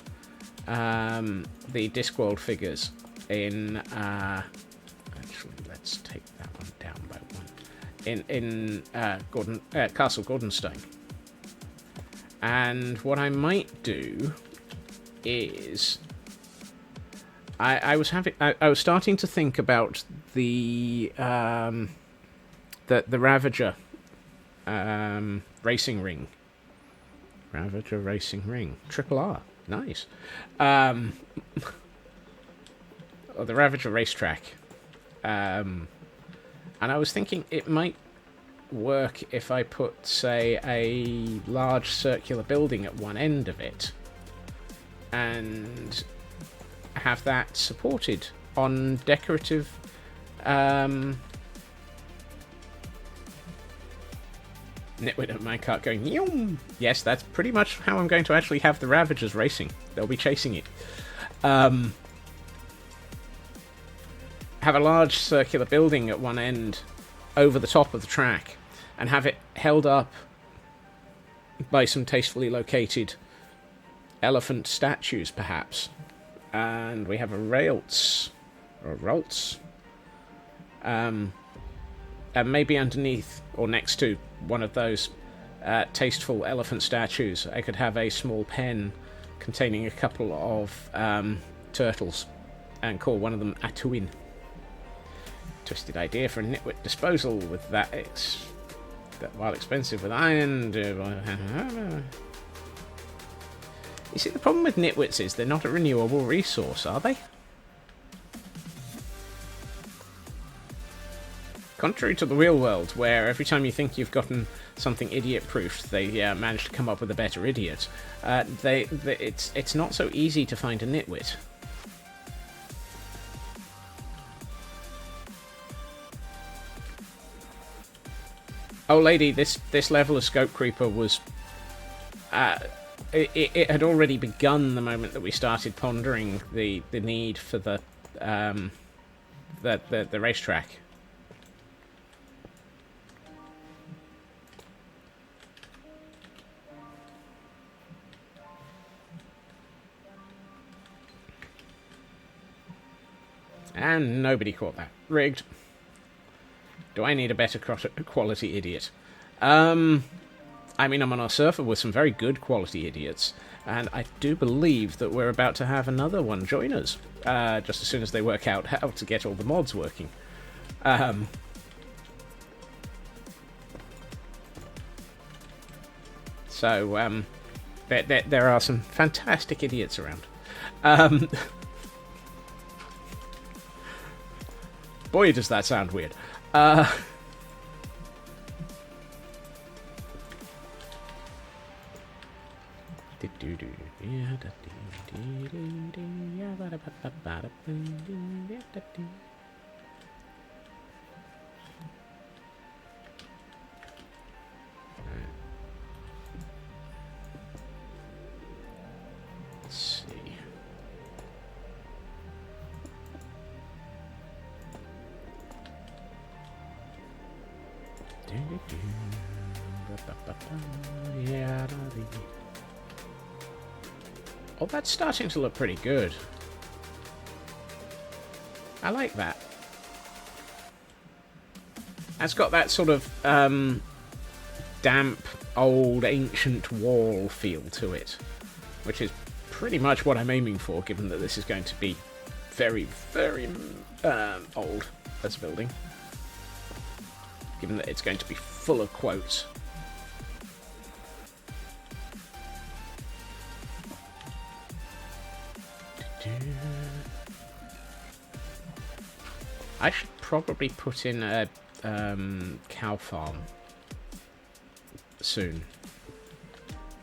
the Discworld figures in... actually, let's take that one down by one. In Castle Gordonstone. And what I might do is... I was starting to think about the Ravager racing ring. Ravager racing ring. Triple R. Nice. Or the Ravager racetrack. And I was thinking it might work if I put, say, a large circular building at one end of it and have that supported on decorative Nitwit at minecart going Yum! Yes, that's pretty much how I'm going to actually have the Ravagers racing. They'll be chasing it. Have a large circular building at one end over the top of the track and have it held up by some tastefully located elephant statues, perhaps. And we have a Railts, or Rolts, and maybe underneath or next to one of those tasteful elephant statues, I could have a small pen containing a couple of turtles and call one of them Atuin. Twisted idea for a Nitwit disposal with that, while expensive with iron. You see, the problem with Nitwits is they're not a renewable resource, are they? Contrary to the real world, where every time you think you've gotten something idiot-proofed, they manage to come up with a better idiot. It's not so easy to find a Nitwit. Oh, lady, this level of Scope Creeper was... It had already begun the moment that we started pondering the need for the racetrack. And nobody caught that. Rigged. Do I need a better quality idiot? I mean, I'm on a server with some very good quality idiots, and I do believe that we're about to have another one join us, just as soon as they work out how to get all the mods working. So, there are some fantastic idiots around. Boy, does that sound weird. Oh, that's starting to look pretty good. I like that. It's got that sort of damp, old, ancient wall feel to it, which is pretty much what I'm aiming for, given that this is going to be very, very old as a building. Given that it's going to be full of quotes. I should probably put in a cow farm soon.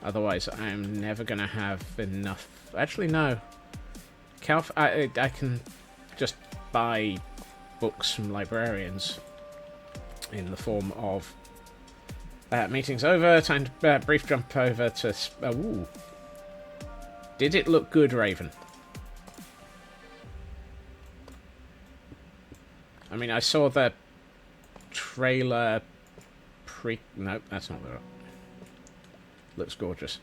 Otherwise, I'm never going to have enough. Actually, no. I can just buy books from librarians in the form of meetings over. Time to brief jump over to. Ooh. Did it look good, Raven? I mean, I saw the trailer Nope, that's not the... Looks gorgeous.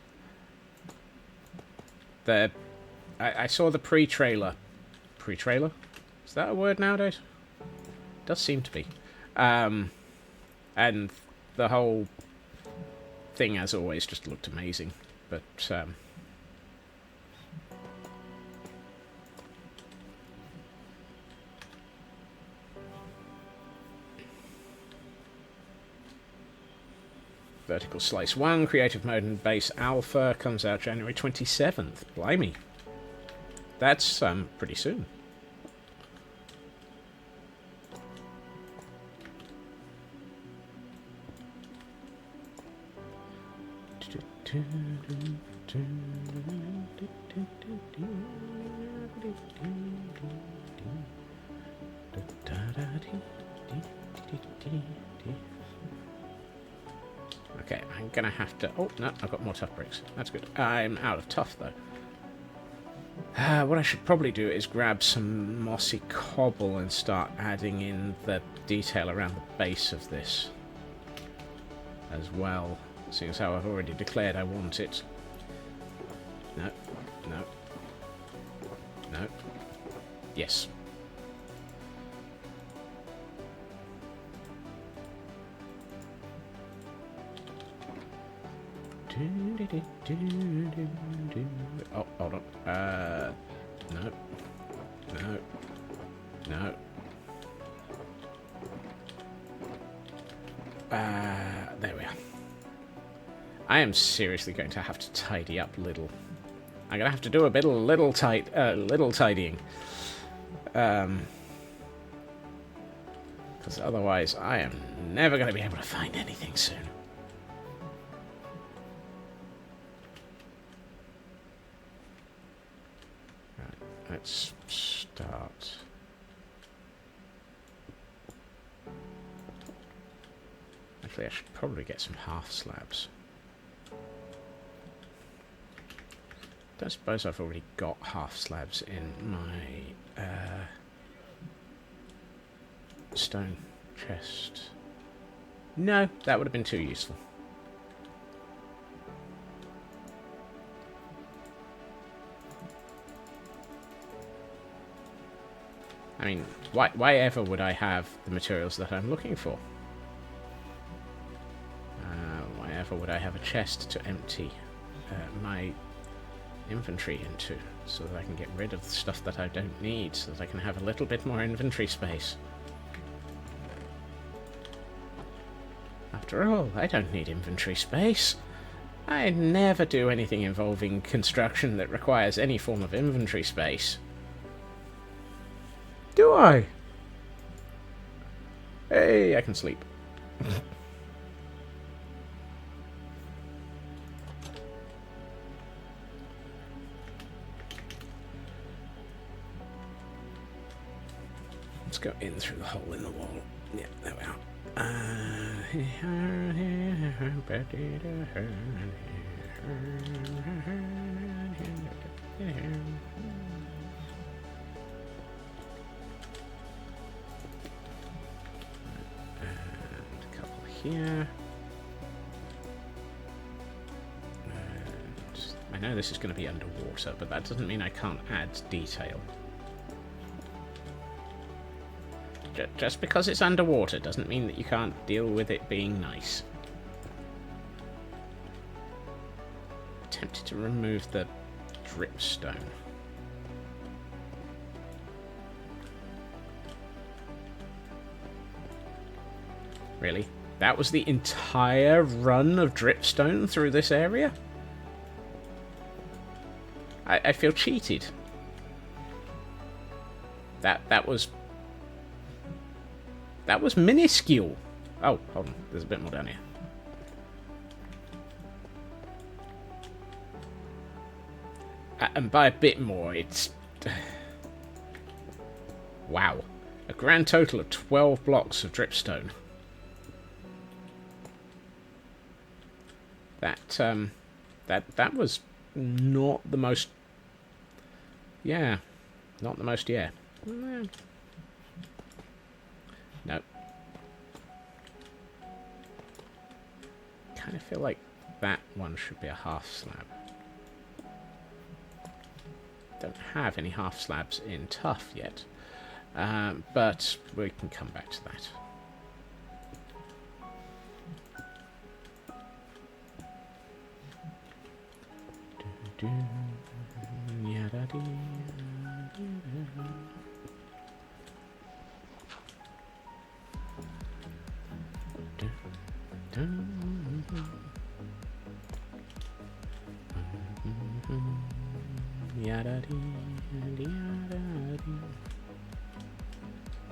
I saw the pre-trailer. Pre-trailer? Is that a word nowadays? Does seem to be. And the whole thing, as always, just looked amazing. But, Vertical Slice 1, Creative Mode and Base Alpha comes out January 27th. Blimey. That's, pretty soon. Okay, I'm gonna have to... Oh, no, I've got more tough bricks. That's good. I'm out of tough, though. What I should probably do is grab some mossy cobble and start adding in the detail around the base of this as well, seeing as how I've already declared I want it. No, no, no. Yes. Oh, hold on. No. No. No. There we are. I am seriously going to have to tidy up little. I'm gonna have to do a bit of little tidying. Because otherwise I am never going to be able to find anything soon. Let's start. Actually, I should probably get some half slabs. Don't suppose I've already got half slabs in my stone chest. No, that would have been too useful. I mean, why ever would I have the materials that I'm looking for? Why ever would I have a chest to empty my inventory into, so that I can get rid of the stuff that I don't need, so that I can have a little bit more inventory space? After all, I don't need inventory space. I never do anything involving construction that requires any form of inventory space. Do I? Hey, I can sleep. Let's go in through the hole in the wall. Yeah, there we are. here. And I know this is going to be underwater, but that doesn't mean I can't add detail. Just because it's underwater doesn't mean that you can't deal with it being nice. Tempted to remove the dripstone. Really? That was the entire run of dripstone through this area? I feel cheated. That was minuscule. Oh, hold on. There's a bit more down here. And by a bit more, it's... wow. A grand total of 12 blocks of dripstone. That was not the most... yeah. Not the most, yeah. No. Kind of feel like that one should be a half slab. Don't have any half slabs in tough yet, but we can come back to that.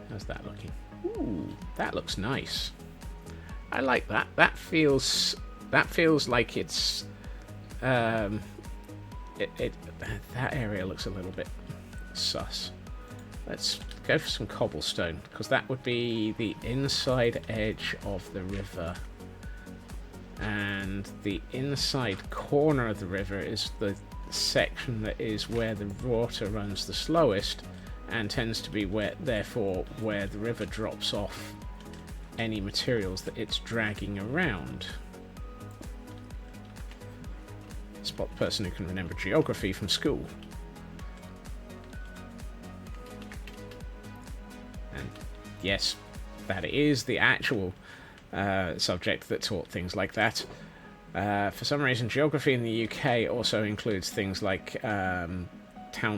How's that looking? Ooh, that looks nice. I like that. That feels like it's that area looks a little bit sus. Let's go for some cobblestone, because that would be the inside edge of the river. And the inside corner of the river is the section that is where the water runs the slowest, and tends to be where the river drops off any materials that it's dragging around. Spot the person who can remember geography from school. And yes, that is the actual subject that taught things like that. For some reason, geography in the UK also includes things like town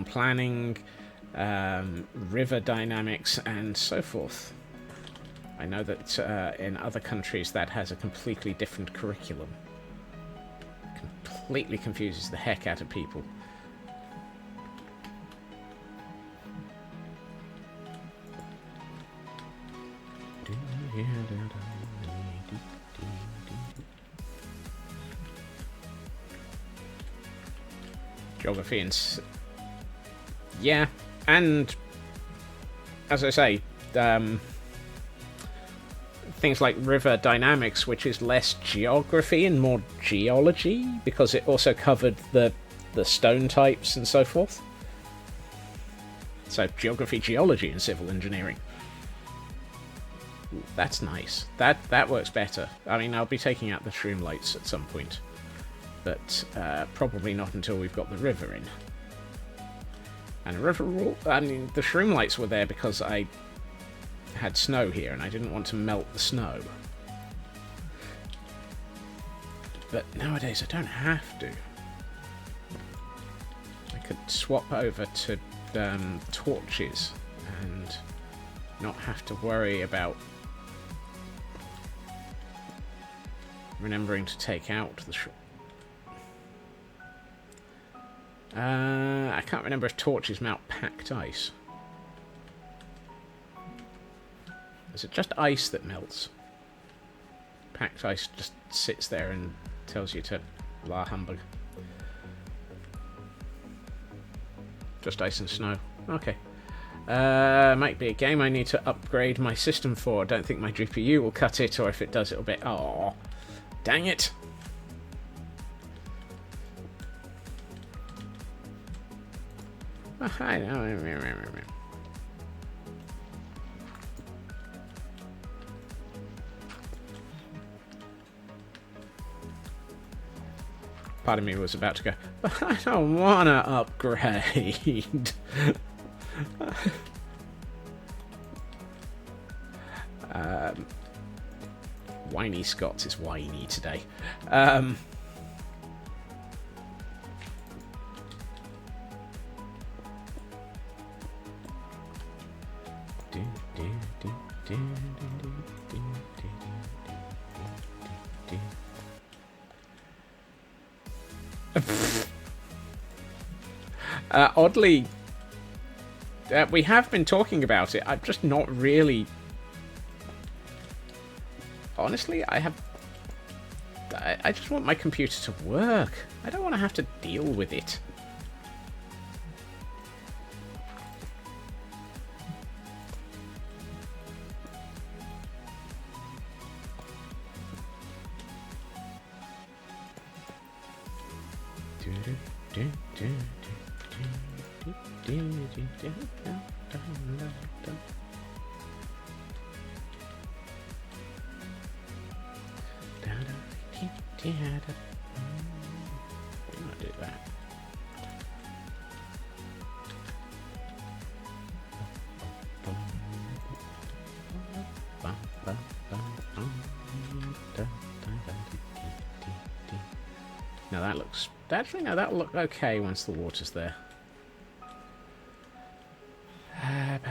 planning, river dynamics, and so forth. I know that in other countries that has a completely different curriculum. Completely confuses the heck out of people. Geography and... yeah, and as I say, things like river dynamics, which is less geography and more geology, because it also covered the stone types and so forth. So geography, geology, and civil engineering. Ooh, that's nice. That works better. I mean, I'll be taking out the shroom lights at some point, but probably not until we've got the river in. And the shroom lights were there because I had snow here and I didn't want to melt the snow. But nowadays I don't have to. I could swap over to torches and not have to worry about remembering to take out the I can't remember if torches melt packed ice. Is it just ice that melts? Packed ice just sits there and tells you to la humbug. Just ice and snow. Okay. Might be a game I need to upgrade my system for. I don't think my GPU will cut it, or if it does, it'll be... oh, dang it! Oh, hi. part of me was about to go, but I don't want to upgrade. Whiny Scots is whiny today. Oddly, we have been talking about it. I'm just not really... Honestly, I just want my computer to work. I don't want to have to deal with it. I'll do that. Now that looks... Actually, no, that'll look okay once the water's there.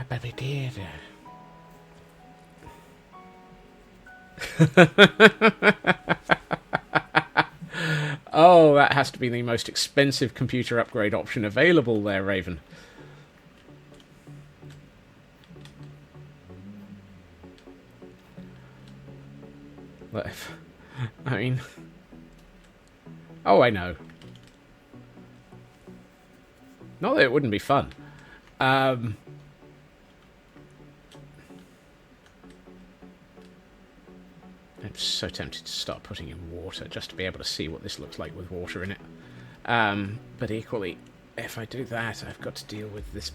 But we did. Oh, that has to be the most expensive computer upgrade option available there, Raven. I mean... Oh, I know. Not that it wouldn't be fun. I'm so tempted to start putting in water just to be able to see what this looks like with water in it. But equally, if I do that, I've got to deal with this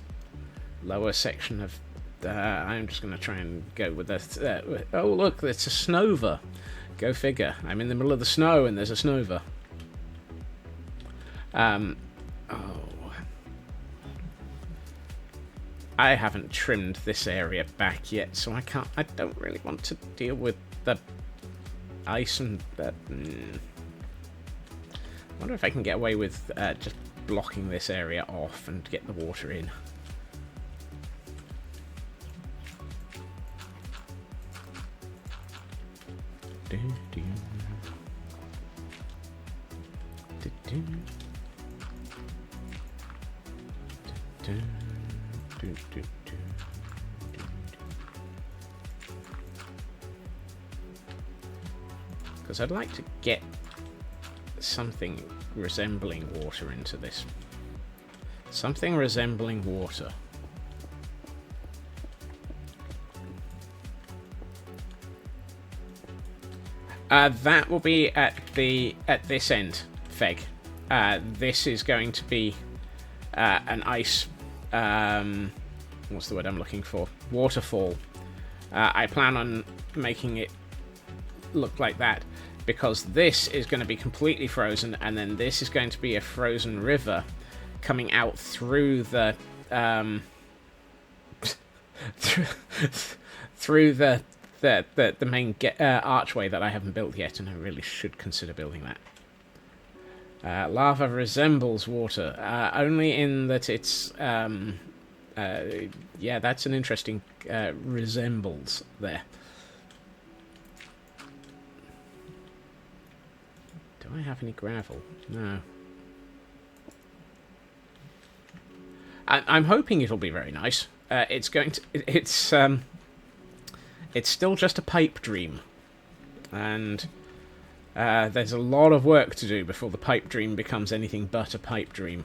lower section of... I'm just going to try and go with the... oh, look, it's a snova. Go figure. I'm in the middle of the snow and there's a snova. Oh. I haven't trimmed this area back yet, so I don't really want to deal with the ice and that. I wonder if I can get away with just blocking this area off and get the water in. Because I'd like to get something resembling water into this. Something resembling water. That will be at this end, Feg. This is going to be an ice... what's the word I'm looking for? Waterfall. I plan on making it look like that because this is going to be completely frozen, and then this is going to be a frozen river coming out through the through the main archway that I haven't built yet, and I really should consider building that. Lava resembles water, only in that it's... yeah, that's an interesting resembles there. Do I have any gravel? No. I'm hoping it'll be very nice. It's going to... It's still just a pipe dream. And there's a lot of work to do before the pipe dream becomes anything but a pipe dream.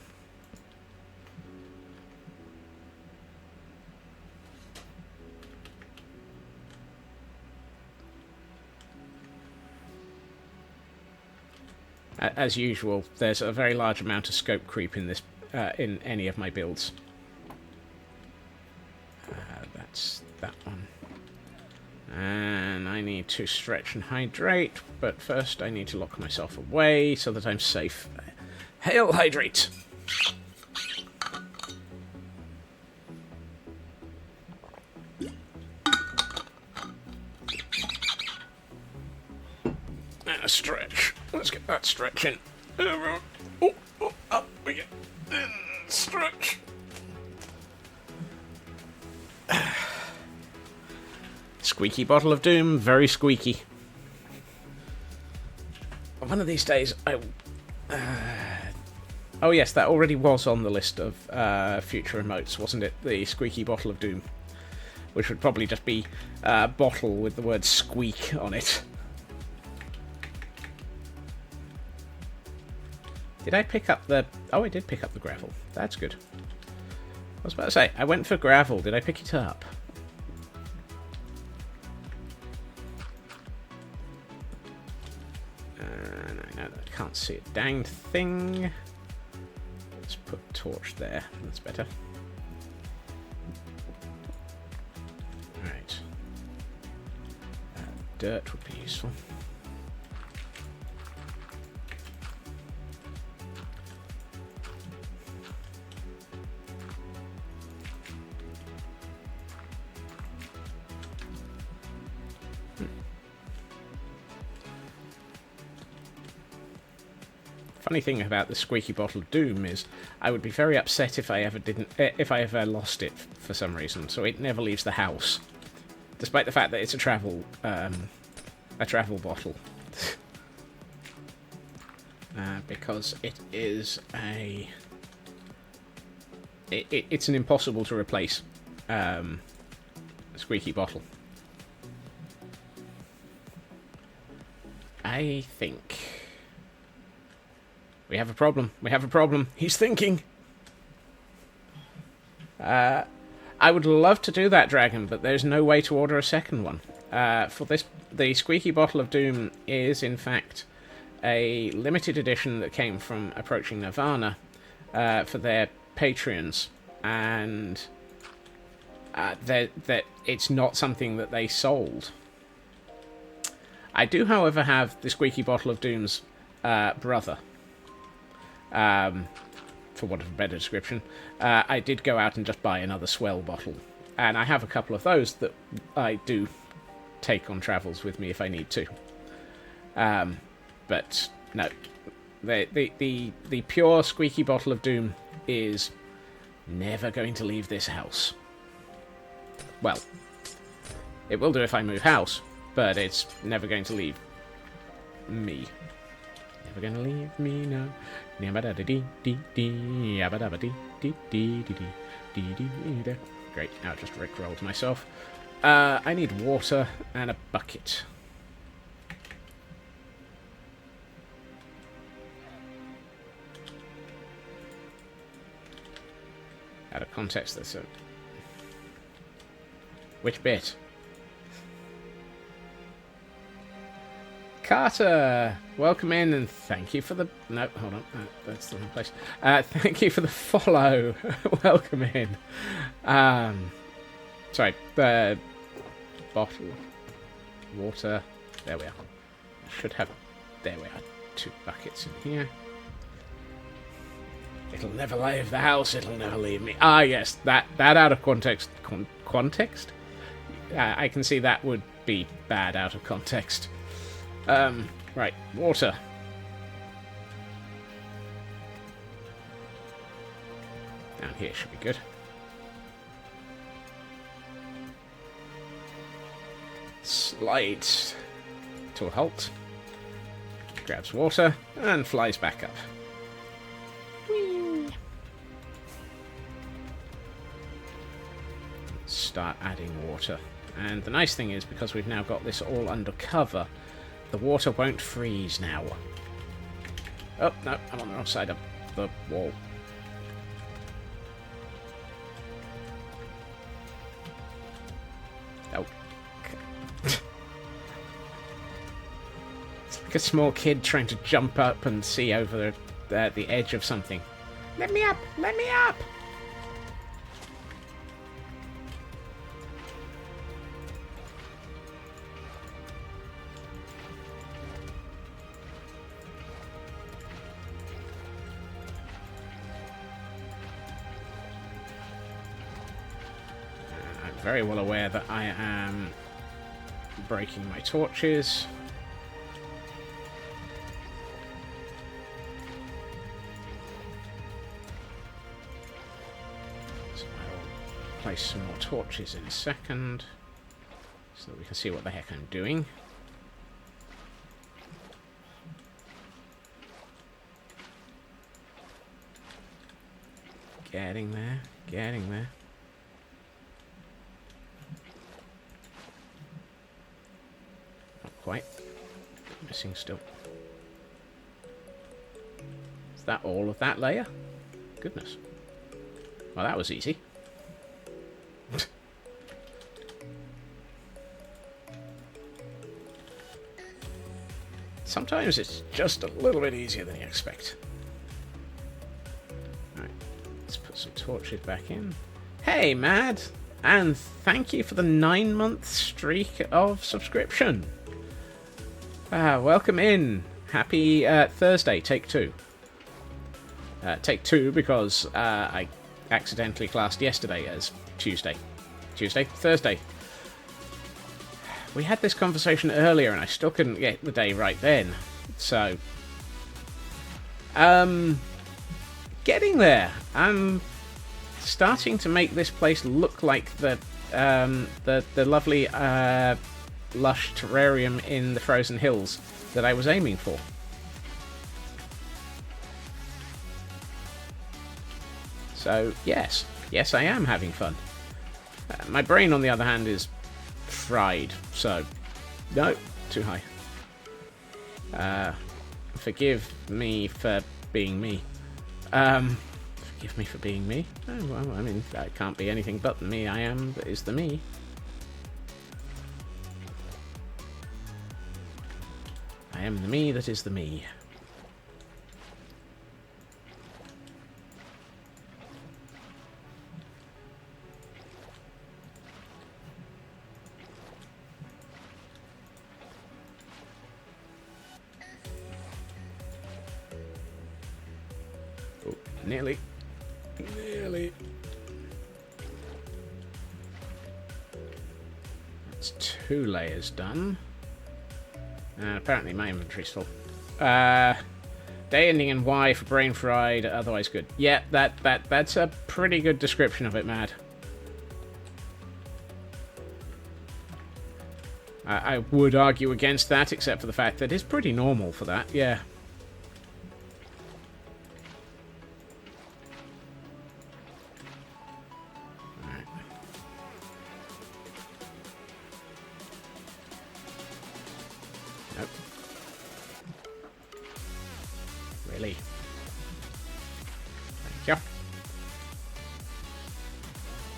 As usual, there's a very large amount of scope creep in this, in any of my builds. That's that one. And I need to stretch and hydrate, but first I need to lock myself away so that I'm safe. Hail, hydrate! And a stretch. Let's get that stretch in. Oh, up we get. Stretch. Squeaky bottle of doom, very squeaky. One of these days, oh yes, that already was on the list of future emotes, wasn't it? The squeaky bottle of doom. Which would probably just be a bottle with the word squeak on it. Did I pick up the... Oh, I did pick up the gravel. That's good. I was about to say, I went for gravel. Did I pick it up? I know that I can't see a dang thing. Let's put a torch there. That's better. Right. Dirt would be useful. Funny thing about the squeaky bottle of doom is I would be very upset if I ever lost it for some reason. So it never leaves the house, despite the fact that it's a travel bottle, because it is it's an impossible to replace squeaky bottle. I think. We have a problem. We have a problem. He's thinking. I would love to do that, Dragon, but there's no way to order a second one. For this, the Squeaky Bottle of Doom is, in fact, a limited edition that came from Approaching Nirvana for their Patreons, and that it's not something that they sold. I do, however, have the Squeaky Bottle of Doom's brother. For want of a better description, I did go out and just buy another swell bottle, and I have a couple of those that I do take on travels with me if I need to. But no, the pure Squeaky Bottle of Doom is never going to leave this house. Well, it will do if I move house, but it's never going to leave me. Never gonna leave me now. Great, now I just rickrolled myself. I need water and a bucket. Out of context, that's a... Which bit? Carter, welcome in, and thank you for the... No, hold on, that's the wrong place. Thank you for the follow. Welcome in. Sorry, the bottle, water, there we are. I should have... There we are, 2 buckets in here. It'll never leave the house, it'll never leave me. Ah, yes, that out of context... Context? I can see that would be bad out of context. Right, water. Down here should be good. Slides to a halt. Grabs water and flies back up. Whee! Start adding water. And the nice thing is, because we've now got this all under cover, the water won't freeze now. Oh, no, I'm on the wrong side of the wall. Oh. It's like a small kid trying to jump up and see over the edge of something. Let me up! Let me up! very well aware that I am breaking my torches. So I'll place some more torches in a second so that we can see what the heck I'm doing. Getting there, getting there. Not quite. Missing still. Is that all of that layer? Goodness. Well, that was easy. Sometimes it's just a little bit easier than you expect. Alright, let's put some torches back in. Hey, Mad! And thank you for the 9-month streak of subscription. Welcome in. Happy Thursday, take 2. Take 2 because I accidentally classed yesterday as Tuesday. Thursday. We had this conversation earlier and I still couldn't get the day right then. So, getting there. I'm starting to make this place look like the lovely lush terrarium in the Frozen Hills that I was aiming for. So, yes, I am having fun. My brain, on the other hand, is fried, so no, too high. Forgive me for being me. Forgive me for being me. Oh, well, I mean, that can't be anything but the me I am that is the me. I am the me that is the me. Nearly. That's 2 layers done. And apparently my inventory's full. Day ending in Y for brain fried, otherwise good. Yeah, that's a pretty good description of it, Mad. I would argue against that, except for the fact that it's pretty normal for that, yeah. Really? Thank you.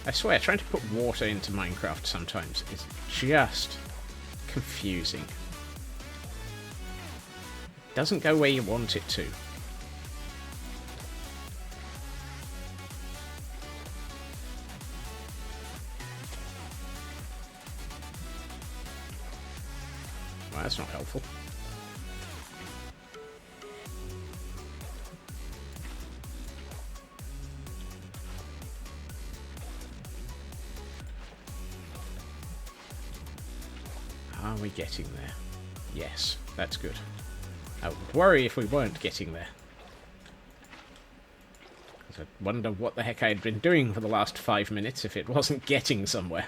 I swear, trying to put water into Minecraft sometimes is just confusing. It doesn't go where you want it to. Well, that's not helpful. Are we getting there? Yes, that's good. I would worry if we weren't getting there. I wonder what the heck I had been doing for the last 5 minutes if it wasn't getting somewhere.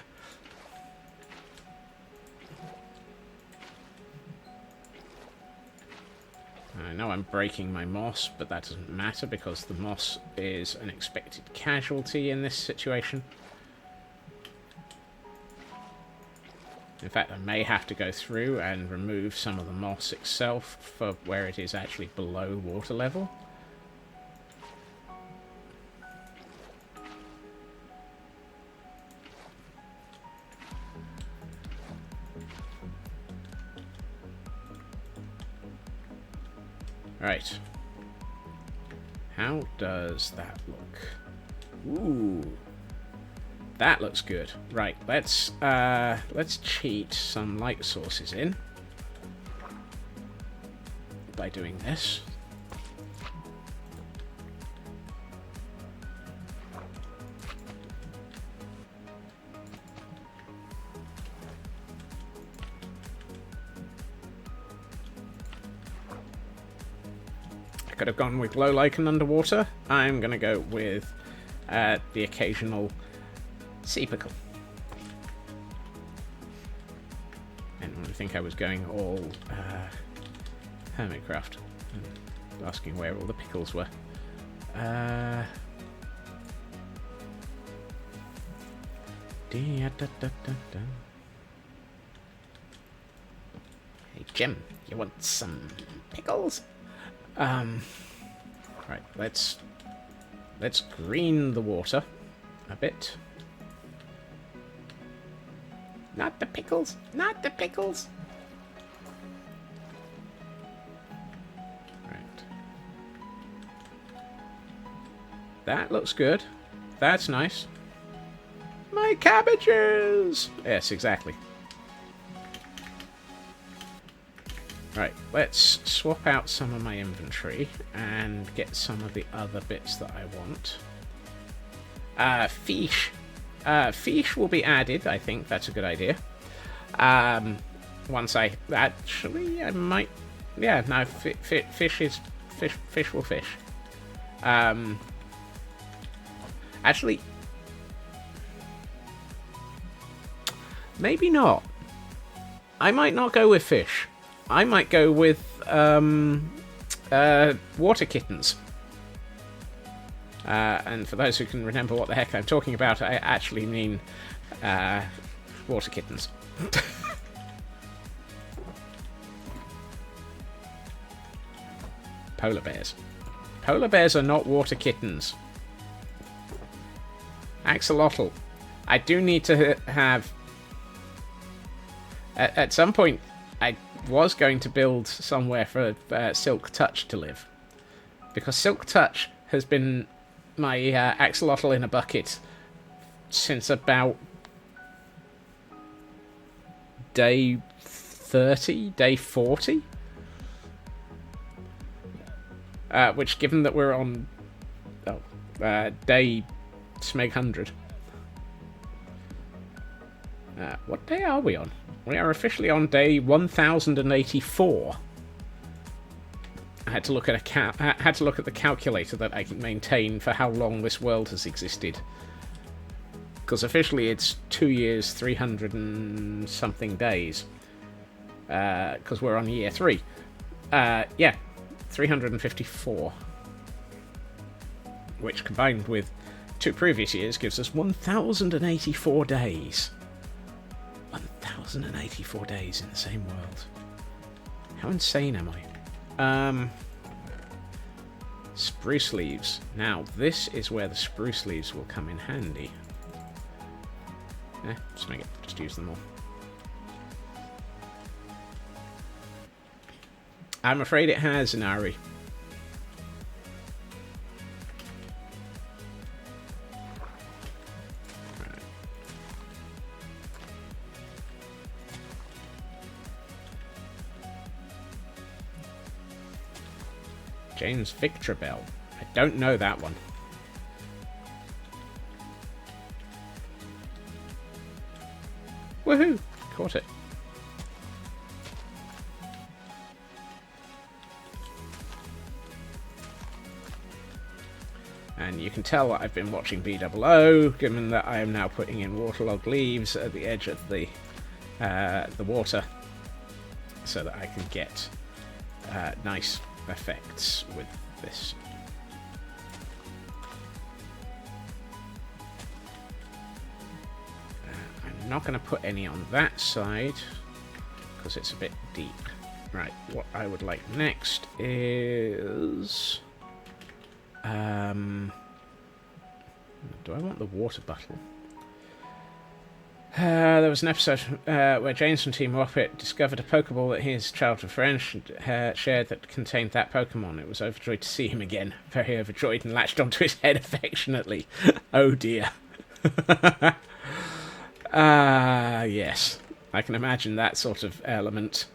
I know I'm breaking my moss, but that doesn't matter because the moss is an expected casualty in this situation. In fact, I may have to go through and remove some of the moss itself for where it is actually below water level. Right. How does that look? Ooh. That looks good. Right, let's cheat some light sources in by doing this. could have gone with glow lichen underwater. I'm going to go with the occasional sea pickle. And I think I was going all Hermitcraft, asking where all the pickles were. Hey Jim, you want some pickles? Right, let's green the water a bit. Not the pickles, not the pickles. Right. That looks good. That's nice. My cabbages! Yes, exactly. Right, let's swap out some of my inventory and get some of the other bits that I want. Fish. Fish will be added, I think. That's a good idea. Once I... Actually, I might... Yeah, no, fish is... Fish will fish. Actually... Maybe not. I might not go with fish. I might go with water kittens. And for those who can remember what the heck I'm talking about, I actually mean water kittens. Polar bears. Polar bears are not water kittens. Axolotl. I do need to have... At some point, I was going to build somewhere for Silk Touch to live. Because Silk Touch has been my axolotl in a bucket since about day 30, day 40. Which, given that we're on day Smeg 100. What day are we on? We are officially on day 1084. I had to look at the calculator that I can maintain for how long this world has existed. Because officially it's 2 years, 300 and something days. Because we're on year 3. Yeah, 354. Which combined with 2 previous years gives us 1084 days. 1084 days in the same world. How insane am I? Spruce leaves. Now, this is where the spruce leaves will come in handy. Just make it. Just use them all. I'm afraid it has, Inari. James Victor Bell. I don't know that one. Woohoo! Caught it. And you can tell that I've been watching BOO, given that I am now putting in waterlogged leaves at the edge of the water, so that I can get nice effects with this. I'm not going to put any on that side because it's a bit deep. Right, what I would like next is do I want the water bottle? There was an episode where James from Team Rocket discovered a Pokeball that his childhood friend shared that contained that Pokemon. It was overjoyed to see him again. Very overjoyed and latched onto his head affectionately. Oh dear. Yes. I can imagine that sort of element.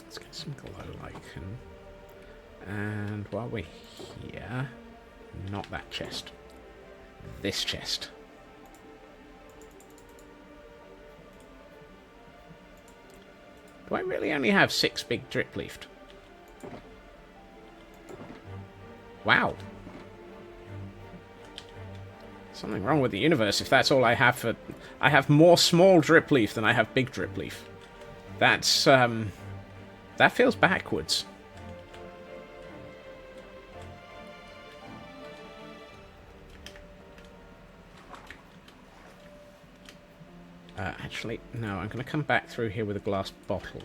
Let's get some glow lichen. And while we're here, not that chest. this chest. Do I really only have 6 big drip leafed? Wow. Something wrong with the universe if that's all I have for... I have more small drip leaf than I have big drip leaf. That's, that feels backwards. Actually, no, I'm going to come back through here with a glass bottle.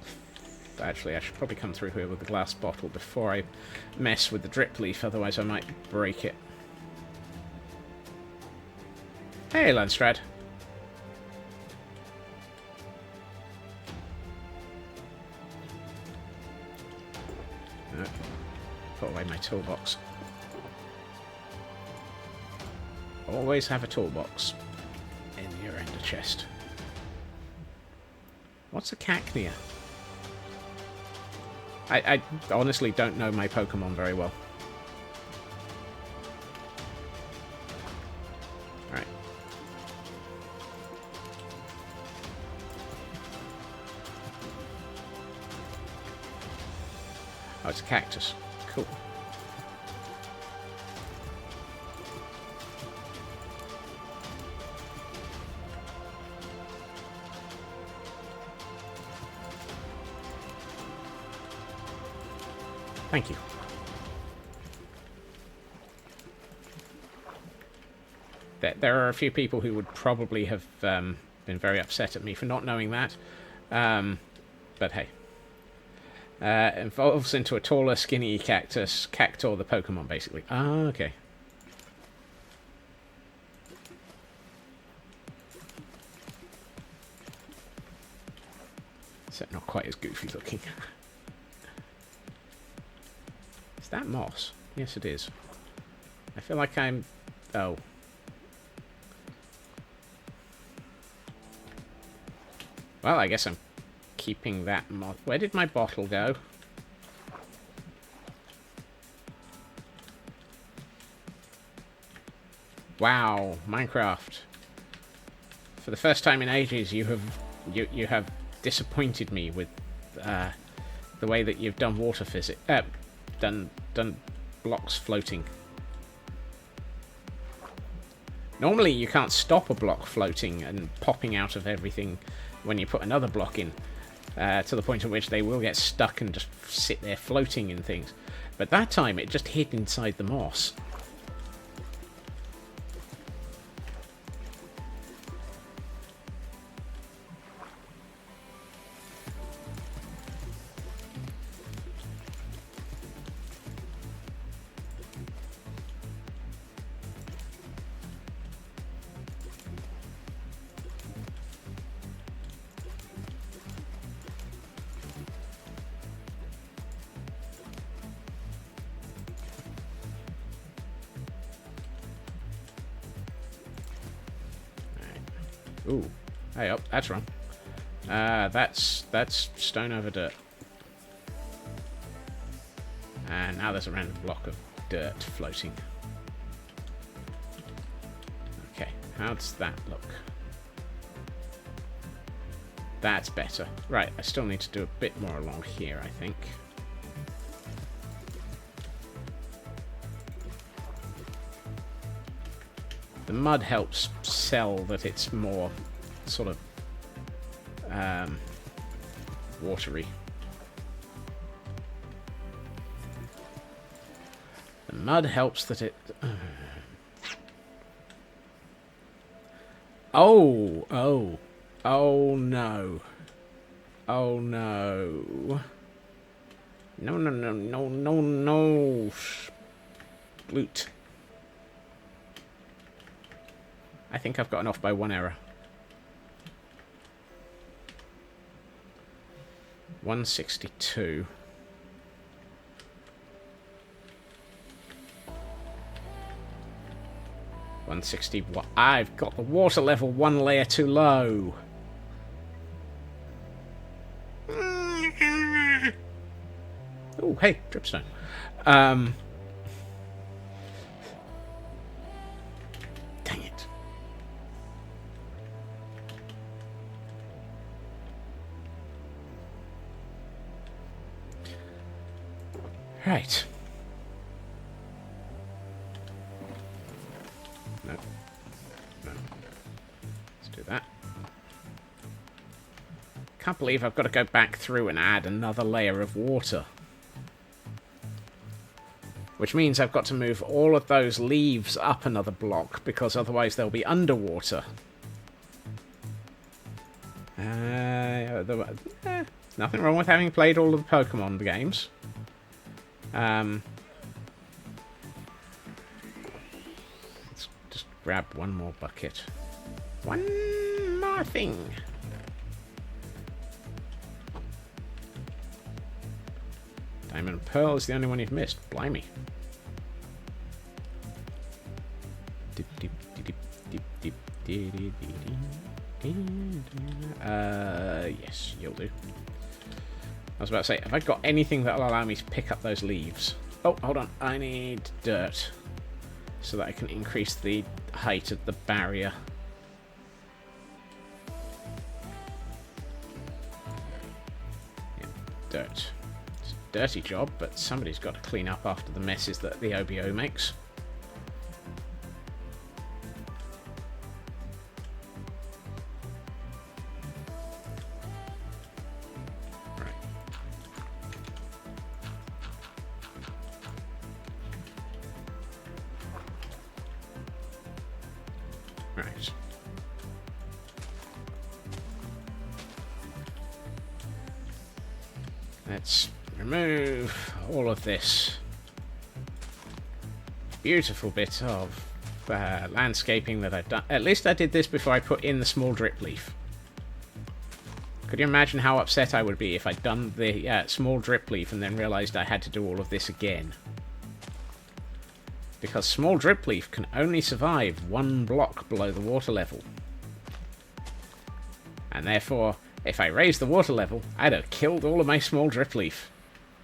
Actually, I should probably come through here with a glass bottle before I mess with the drip leaf, otherwise I might break it. Hey, Landstrad. Put away my toolbox. Always have a toolbox in your ender chest. What's a cacnea? I honestly don't know my Pokemon very well. Alright. Oh, it's a cactus. Cool. Thank you. There are a few people who would probably have been very upset at me for not knowing that. But hey. Evolves into a taller, skinny cactus. Cactor the Pokemon, basically. Ah, okay. So not quite as goofy looking. Is that moss? Yes, it is. I feel like I'm... Oh. Well, I guess I'm keeping that moss. Where did my bottle go? Wow, Minecraft. For the first time in ages, you have disappointed me with the way that you've done water physics. Done blocks floating. Normally you can't stop a block floating and popping out of everything when you put another block in, to the point at which they will get stuck and just sit there floating in things. But that time it just hid inside the moss. Ooh. Hey, oh, that's wrong. That's stone over dirt. And now there's a random block of dirt floating. Okay, how does that look? That's better. Right, I still need to do a bit more along here, I think. The mud helps sell that it's more sort of watery. The mud helps that it... Oh no. Oh no. No. Loot. I think I've gotten off by one error. 162. I've got the water level 1 layer too low. Oh, hey, dripstone. Dang Right. No. No. Let's do that. Can't believe I've got to go back through and add another layer of water. Which means I've got to move all of those leaves up another block, because otherwise they'll be underwater. Nothing wrong with having played all of the Pokemon games. Let's just grab one more bucket. One more thing. Diamond and Pearl is the only one you've missed. Blimey. Yes, you'll do. I was about to say, have I got anything that'll allow me to pick up those leaves? Oh, hold on. I need dirt so that I can increase the height of the barrier. Yeah, dirt. It's a dirty job, but somebody's got to clean up after the messes that the OBO makes. Right. Let's remove all of this beautiful bit of landscaping that I've done. At least I did this before I put in the small drip leaf. Could you imagine how upset I would be if I'd done the small drip leaf and then realised I had to do all of this again? Because small drip leaf can only survive one block below the water level. And therefore, if I raised the water level, I'd have killed all of my small drip leaf.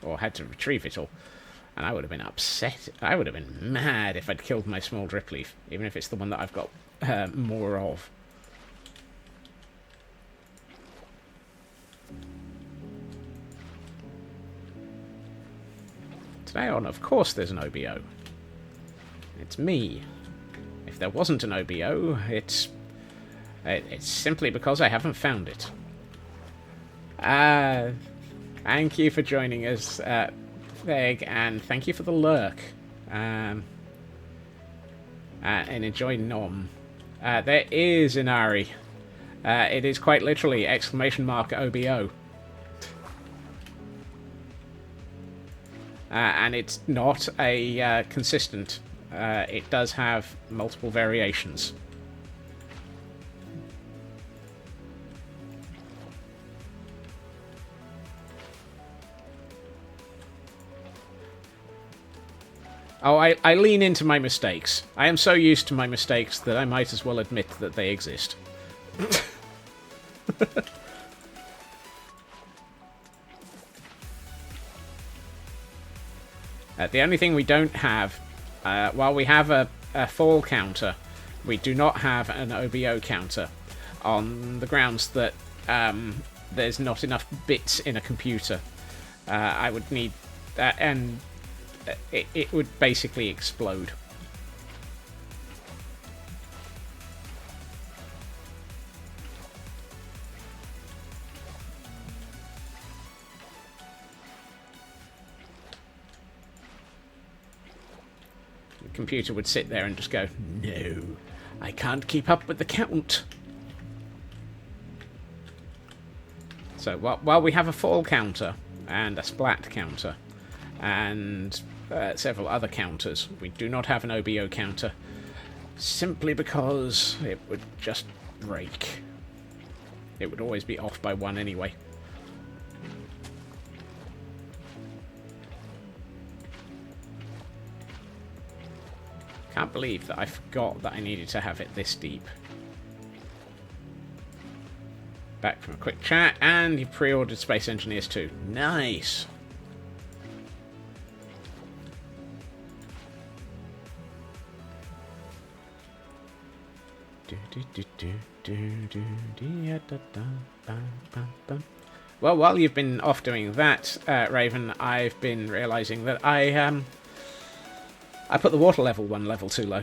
Or had to retrieve it all. And I would have been upset. I would have been mad if I'd killed my small drip leaf. Even if it's the one that I've got more of. Today on, of course, there's an OBO. It's me. If there wasn't an OBO, it's simply because I haven't found it. Thank you for joining us, Veg, and thank you for the lurk. And enjoy Nom. There is Inari. It is quite literally !OBO. And it's not a consistent. It does have multiple variations. Oh, I lean into my mistakes. I am so used to my mistakes that I might as well admit that they exist. The only thing we don't have, while we have a fall counter, we do not have an OBO counter, on the grounds that there's not enough bits in a computer. I would need that, and it would basically explode. The computer would sit there and just go, no, I can't keep up with the count. So while we have a fall counter and a splat counter and several other counters, we do not have an OBO counter, simply because it would just break. It would always be off by one anyway. Can't believe that I forgot that I needed to have it this deep. Back from a quick chat, and you pre-ordered Space Engineers 2. Nice! Well, while you've been off doing that, Raven, I've been realising that I put the water level one level too low.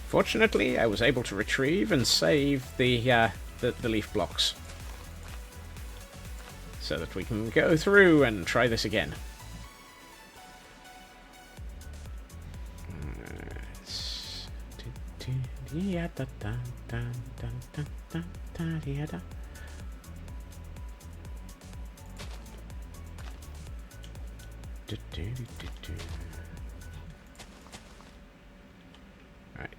Fortunately, I was able to retrieve and save the leaf blocks, so that we can go through and try this again. Right.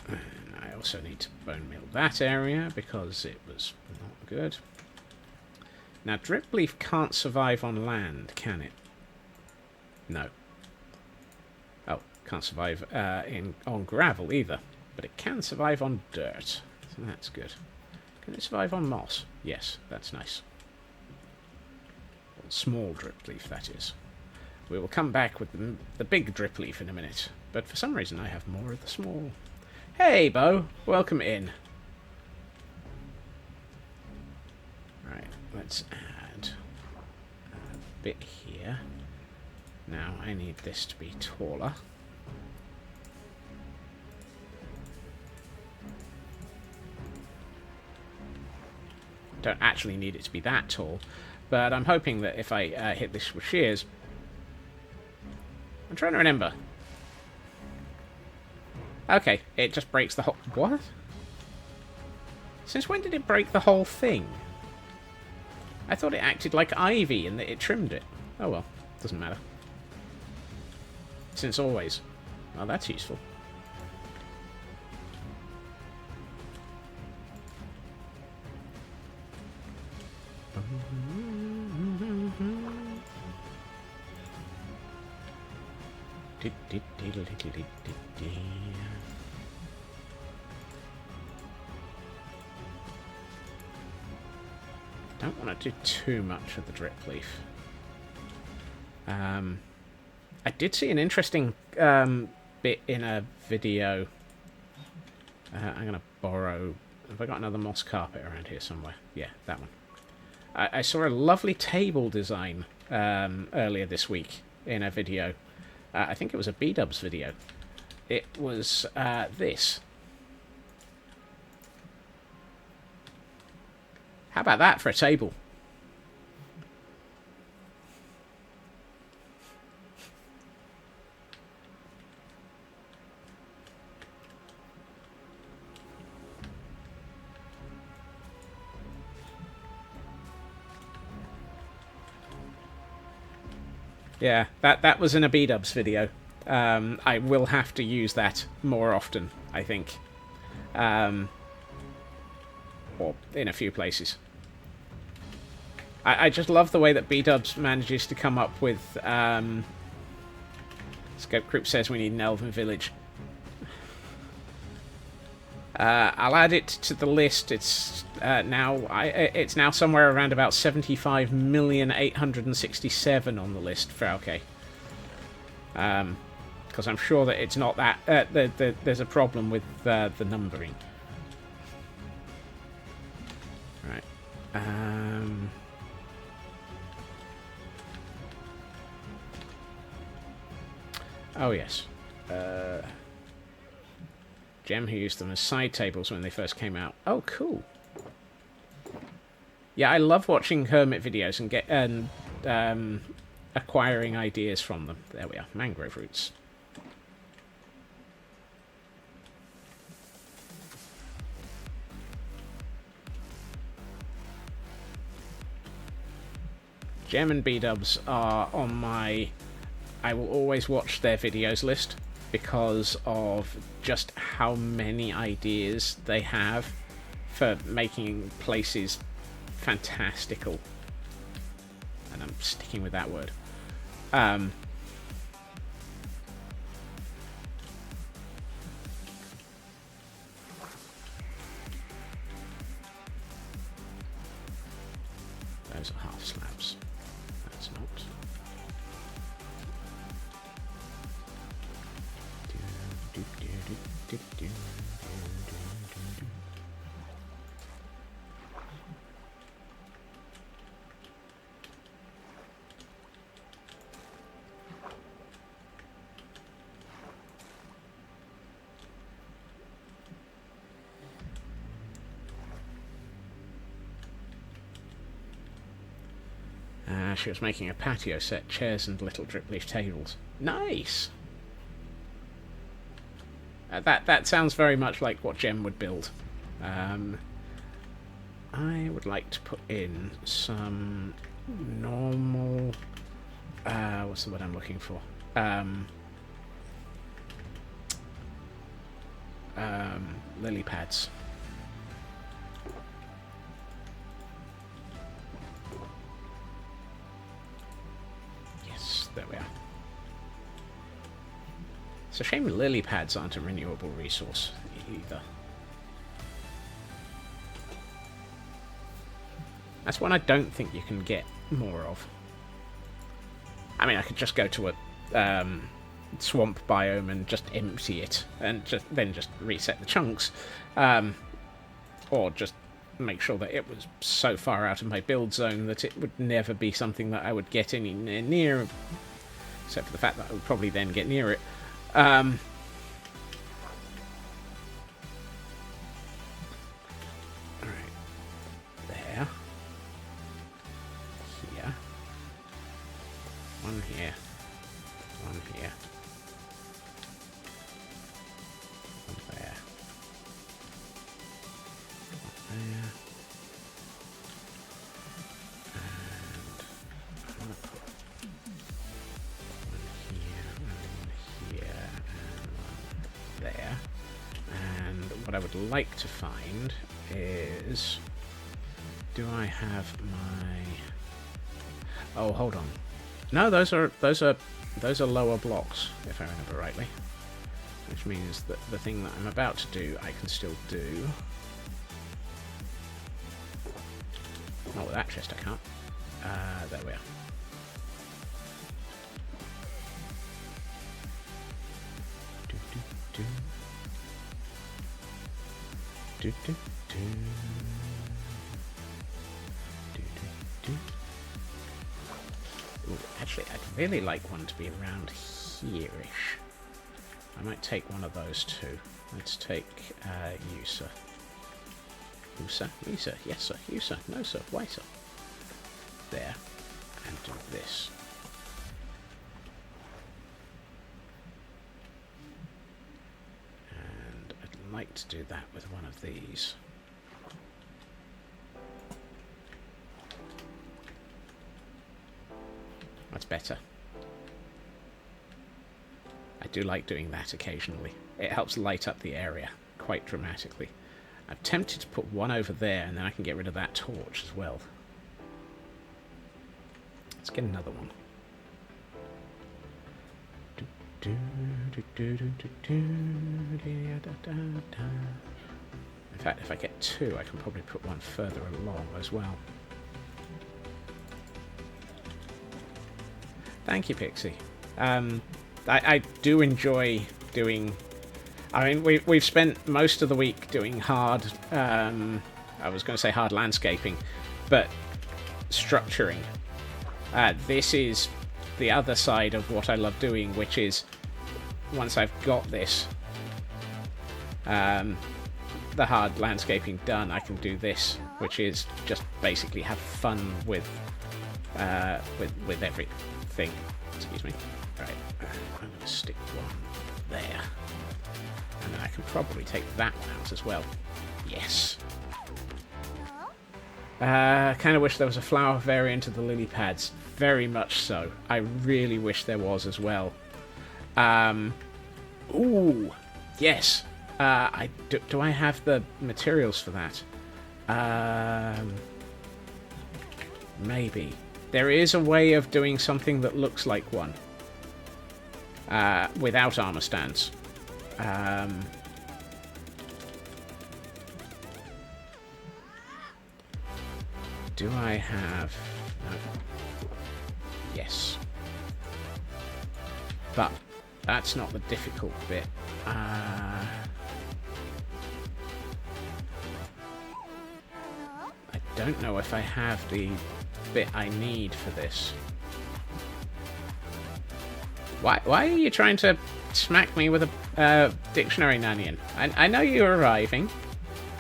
And I also need to bone meal that area because it was not good. Now, drip leaf can't survive on land, can it? No. Oh, can't survive on gravel either, but it can survive on dirt, so that's good. Can it survive on moss? Yes, that's nice. Small drip leaf, that is. We will come back with the big drip leaf in a minute, but for some reason I have more of the small. Hey, Bo, welcome in. Right, let's add a bit here. Now I need this to be taller. Don't actually need it to be that tall, but I'm hoping that if I hit this with shears... I'm trying to remember. Okay, it just breaks the whole... What? Since when did it break the whole thing? I thought it acted like ivy and that it trimmed it. Oh well, doesn't matter. Since always. Well, that's useful. Don't want to do too much of the drip leaf. I did see an interesting bit in a video. I'm going to borrow... Have I got another moss carpet around here somewhere? Yeah, that one. I saw a lovely table design earlier this week in a video. I think it was a B-dubs video. It was this. How about that for a table? Yeah, that was in a B-dubs video. I will have to use that more often, I think. Or in a few places. I just love the way that B-dubs manages to come up with... Scope Group says we need an elven village. I'll add it to the list. It's now somewhere around about 75,867 on the list for OK. Because I'm sure that it's not that. There's a problem with the numbering. Right. Oh yes. Gem who used them as side tables when they first came out. Oh, cool. Yeah, I love watching hermit videos and acquiring ideas from them. There we are. Mangrove roots. Gem and B-dubs are on my I will always watch their videos list because of just how many ideas they have for making places fantastical. And I'm sticking with that word. those are half slabs. That's not. She was making a patio set, chairs and little drip leaf tables. Nice! That sounds very much like what Jem would build. I would like to put in some normal... what's the word I'm looking for? Lily pads. There we are. It's a shame lily pads aren't a renewable resource either. That's one I don't think you can get more of. I mean, I could just go to a swamp biome and just empty it, and then just reset the chunks, or just make sure that it was so far out of my build zone that it would never be something that I would get anywhere near, except for the fact that I would probably then get near it. Alright. There. Here. One here. One here. One there. One there. What I would like to find is, do I have my... Oh, hold on. No, those are lower blocks, if I remember rightly. Which means that the thing that I'm about to do, I can still do. Not with that chest, I can't. There we are. Ooh, actually, I'd really like one to be around here-ish. I might take one of those too. Let's take you, sir. You, sir? Me, sir? Yes, sir. You, sir? No, sir. Why, sir? There. And do this. I'd like to do that with one of these. That's better. I do like doing that occasionally. It helps light up the area quite dramatically. I'm tempted to put one over there, and then I can get rid of that torch as well. Let's get another one. In fact, if I get two, I can probably put one further along as well. Thank you, Pixie. I do enjoy doing... I mean, we've spent most of the week doing hard... I was going to say hard landscaping, but structuring. This is the other side of what I love doing, which is once I've got this, the hard landscaping done, I can do this, which is just basically have fun with everything. Excuse me. Right, I'm going to stick one there, and then I can probably take that one out as well. Yes. Kind of wish there was a flower variant of the lily pads. Very much so. I really wish there was as well. Ooh, yes. Do I have the materials for that? Maybe. There is a way of doing something that looks like one. Without armor stands. Do I have... No. Yes. But that's not the difficult bit. I don't know if I have the bit I need for this. Why are you trying to smack me with a dictionary, Nanian? I know you're arriving.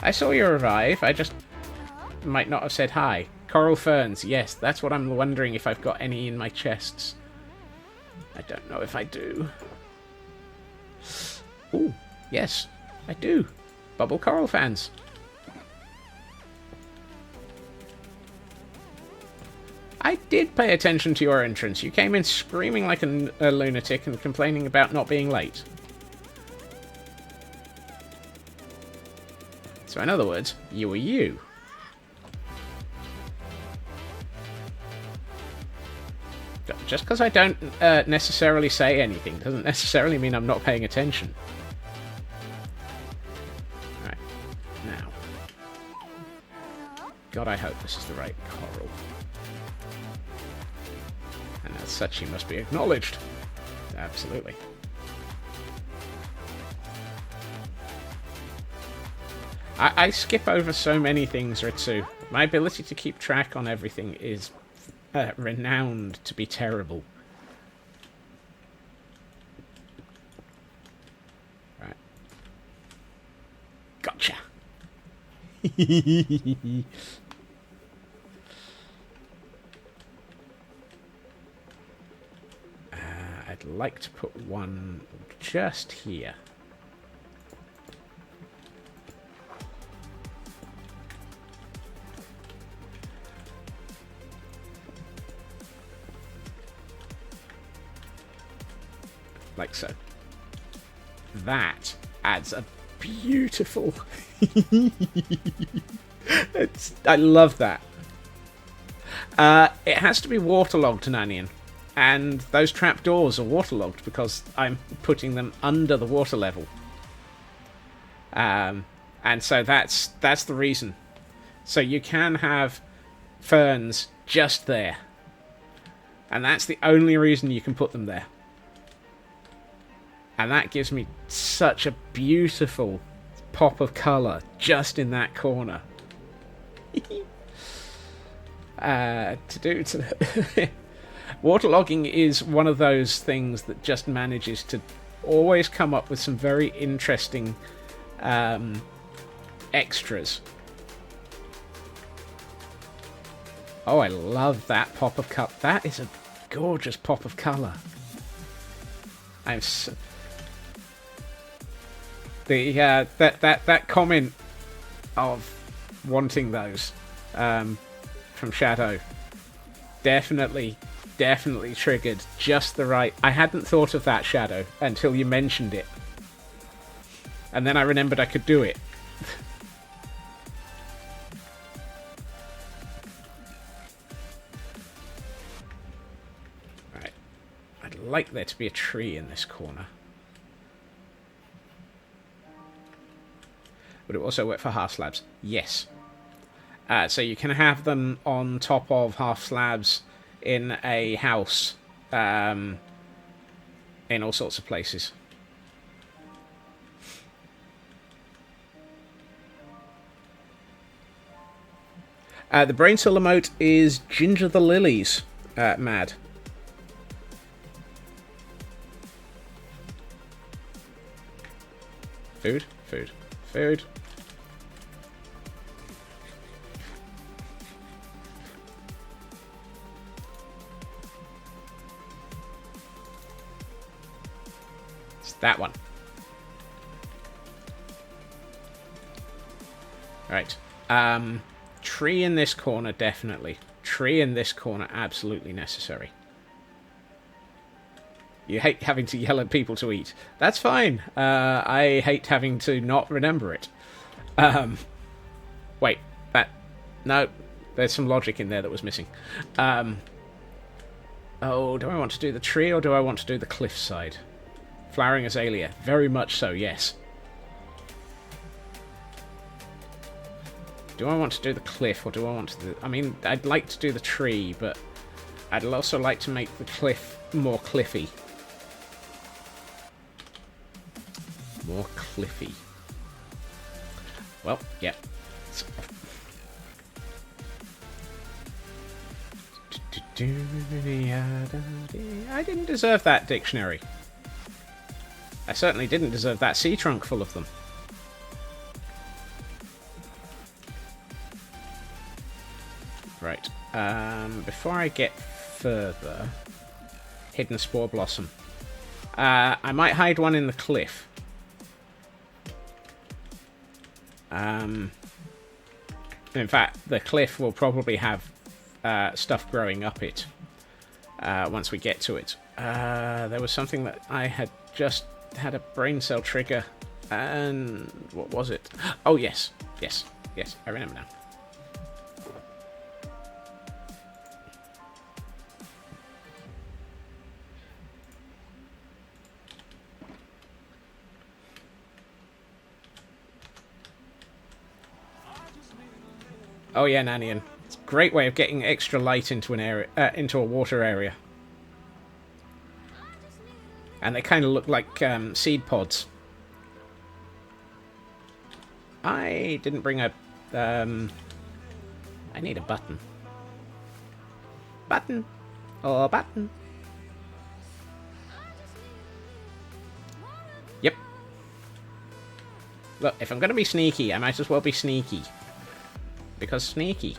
I saw you arrive. I just might not have said hi. Coral ferns. Yes, that's what I'm wondering if I've got any in my chests. I don't know if I do. Ooh, yes, I do. Bubble coral fans. I did pay attention to your entrance. You came in screaming like a lunatic and complaining about not being late. So in other words, you were you. Just because I don't necessarily say anything doesn't necessarily mean I'm not paying attention. Alright, now. God, I hope this is the right coral. And as such, he must be acknowledged. Absolutely. I skip over so many things, Ritsu. My ability to keep track on everything is renowned to be terrible. Right. Gotcha. I'd like to put one just here. Like so. That adds a beautiful... I love that. It has to be waterlogged, Nanian. And those trapdoors are waterlogged because I'm putting them under the water level. And so that's the reason. So you can have ferns just there. And that's the only reason you can put them there. And that gives me such a beautiful pop of colour just in that corner. Waterlogging is one of those things that just manages to always come up with some very interesting extras. Oh, I love that pop of colour. That is a gorgeous pop of colour. That comment of wanting those from Shadow definitely triggered just the right... I hadn't thought of that, Shadow, until you mentioned it. And then I remembered I could do it. Right. I'd like there to be a tree in this corner. Would it also work for half slabs? Yes. So you can have them on top of half slabs in a house, in all sorts of places. The Brainstorm emote is Ginger the Lilies, Mad. Food, food, food. That one. Right. Tree in this corner, definitely. Tree in this corner, absolutely necessary. You hate having to yell at people to eat. That's fine. I hate having to not remember it. Wait. No. There's some logic in there that was missing. Oh, do I want to do the tree or do I want to do the cliffside? Flowering azalea. Very much so, yes. Do I want to do the cliff, or do I want to do... I mean, I'd like to do the tree, but I'd also like to make the cliff more cliffy. More cliffy. Well, yeah. I didn't deserve that dictionary. I certainly didn't deserve that sea trunk full of them. Right. Before I get further... Hidden Spore Blossom. I might hide one in the cliff. In fact, the cliff will probably have stuff growing up it once we get to it. There was something that I had just had a brain cell trigger, and what was it? Oh, yes. Yes. Yes, I remember now. Oh yeah, Nanian. It's a great way of getting extra light into an area, into a water area. And they kind of look like seed pods. I didn't bring a... I need a button. Button. Oh, button. Yep. Look, if I'm going to be sneaky, I might as well be sneaky. Because sneaky.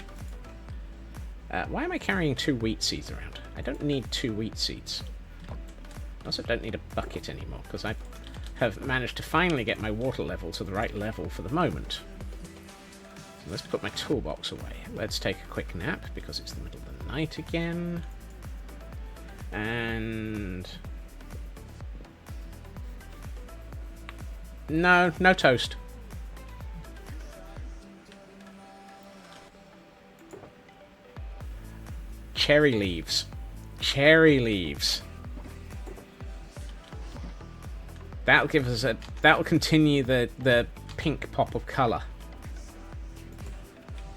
Why am I carrying 2 wheat seeds around? I don't need 2 wheat seeds. I also don't need a bucket anymore, because I have managed to finally get my water level to the right level for the moment. So let's put my toolbox away. Let's take a quick nap, because it's the middle of the night again. And... No toast. Cherry leaves. Cherry leaves. That'll give us a... That'll continue the pink pop of colour.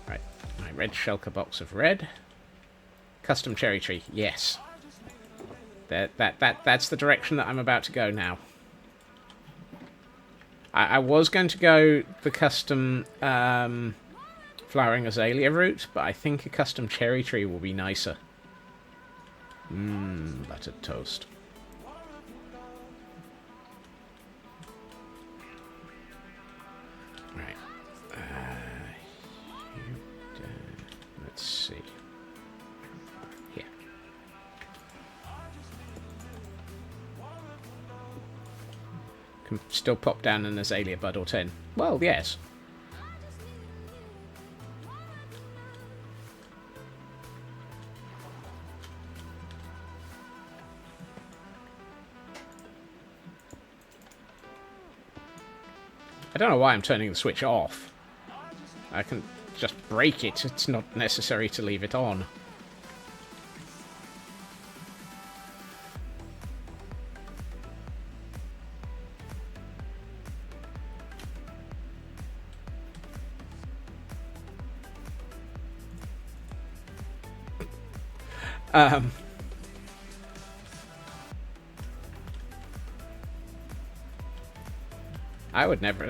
Right. My red shulker box of red. Custom cherry tree. Yes. That's the direction that I'm about to go now. I was going to go the custom flowering azalea route, but I think a custom cherry tree will be nicer. Buttered toast. Right. Let's see. Here. Can still pop down an azalea bud or 10. Well, yes. I don't know why I'm turning the switch off. I can just break it. It's not necessary to leave it on. I would never...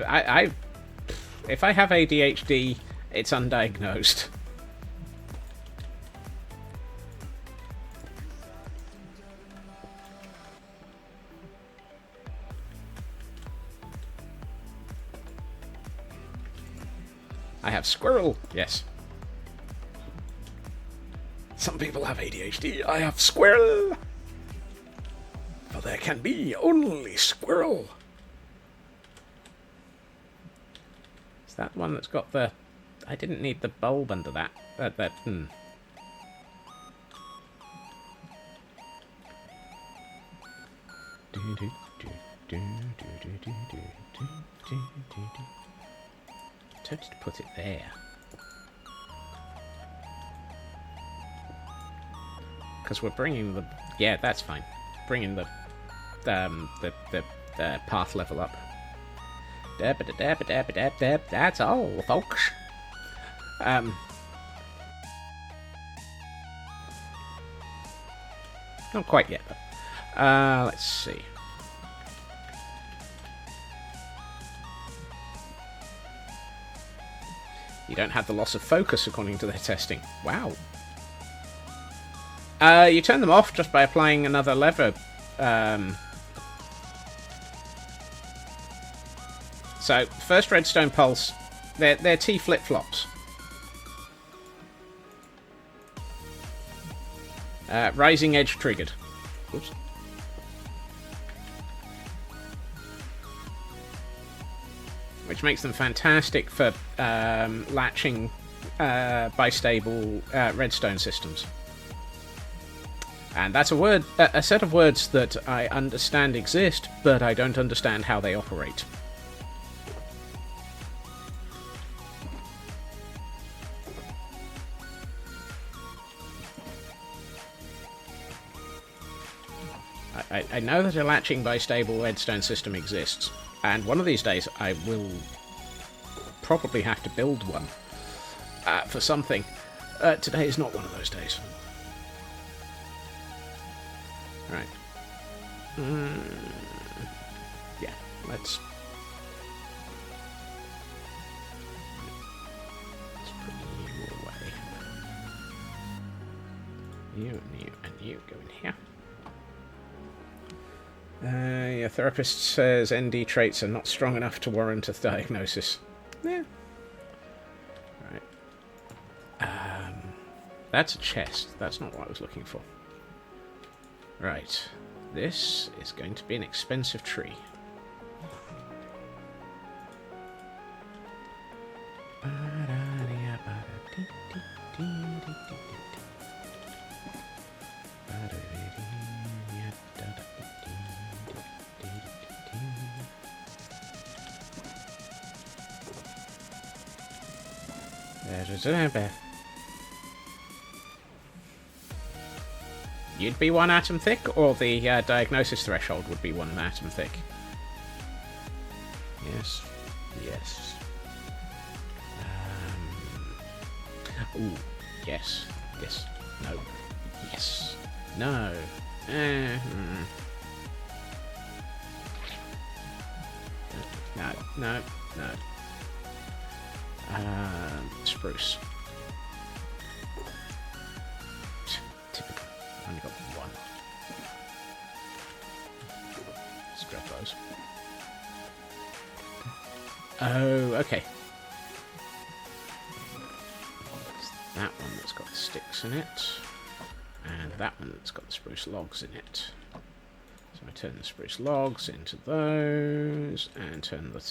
if I have ADHD, it's undiagnosed. I have squirrel. Yes. Some people have ADHD. I have squirrel. For there can be only squirrel. That one that's got the... I didn't need the bulb under that. Tempted to put it there. Because we're bringing the... Yeah, that's fine. Bringing the path level up. That's all, folks. Not quite yet, though. Let's see. You don't have the loss of focus according to their testing. Wow. You turn them off just by applying another lever. So, first redstone pulse, they're T flip-flops. Rising edge triggered. Oops. Which makes them fantastic for latching bistable redstone systems. And that's a set of words that I understand exist, but I don't understand how they operate. I know that a latching bistable redstone system exists, and one of these days I will probably have to build one for something. Today is not one of those days. Right. Yeah, let's put you away. You and you and you go in here. Your therapist says ND traits are not strong enough to warrant a diagnosis. Yeah. Right. That's a chest. That's not what I was looking for. Right. This is going to be an expensive tree. You'd be 1 atom thick, or the diagnosis threshold would be 1 atom thick? Yes. Yes. Ooh. Yes. Yes. No. Yes. No. No. No. No. Spruce. Typical. Only got 1. Let's grab those. Oh, okay. It's that one that's got the sticks in it, and that one that's got the spruce logs in it. So I turn the spruce logs into those, and turn the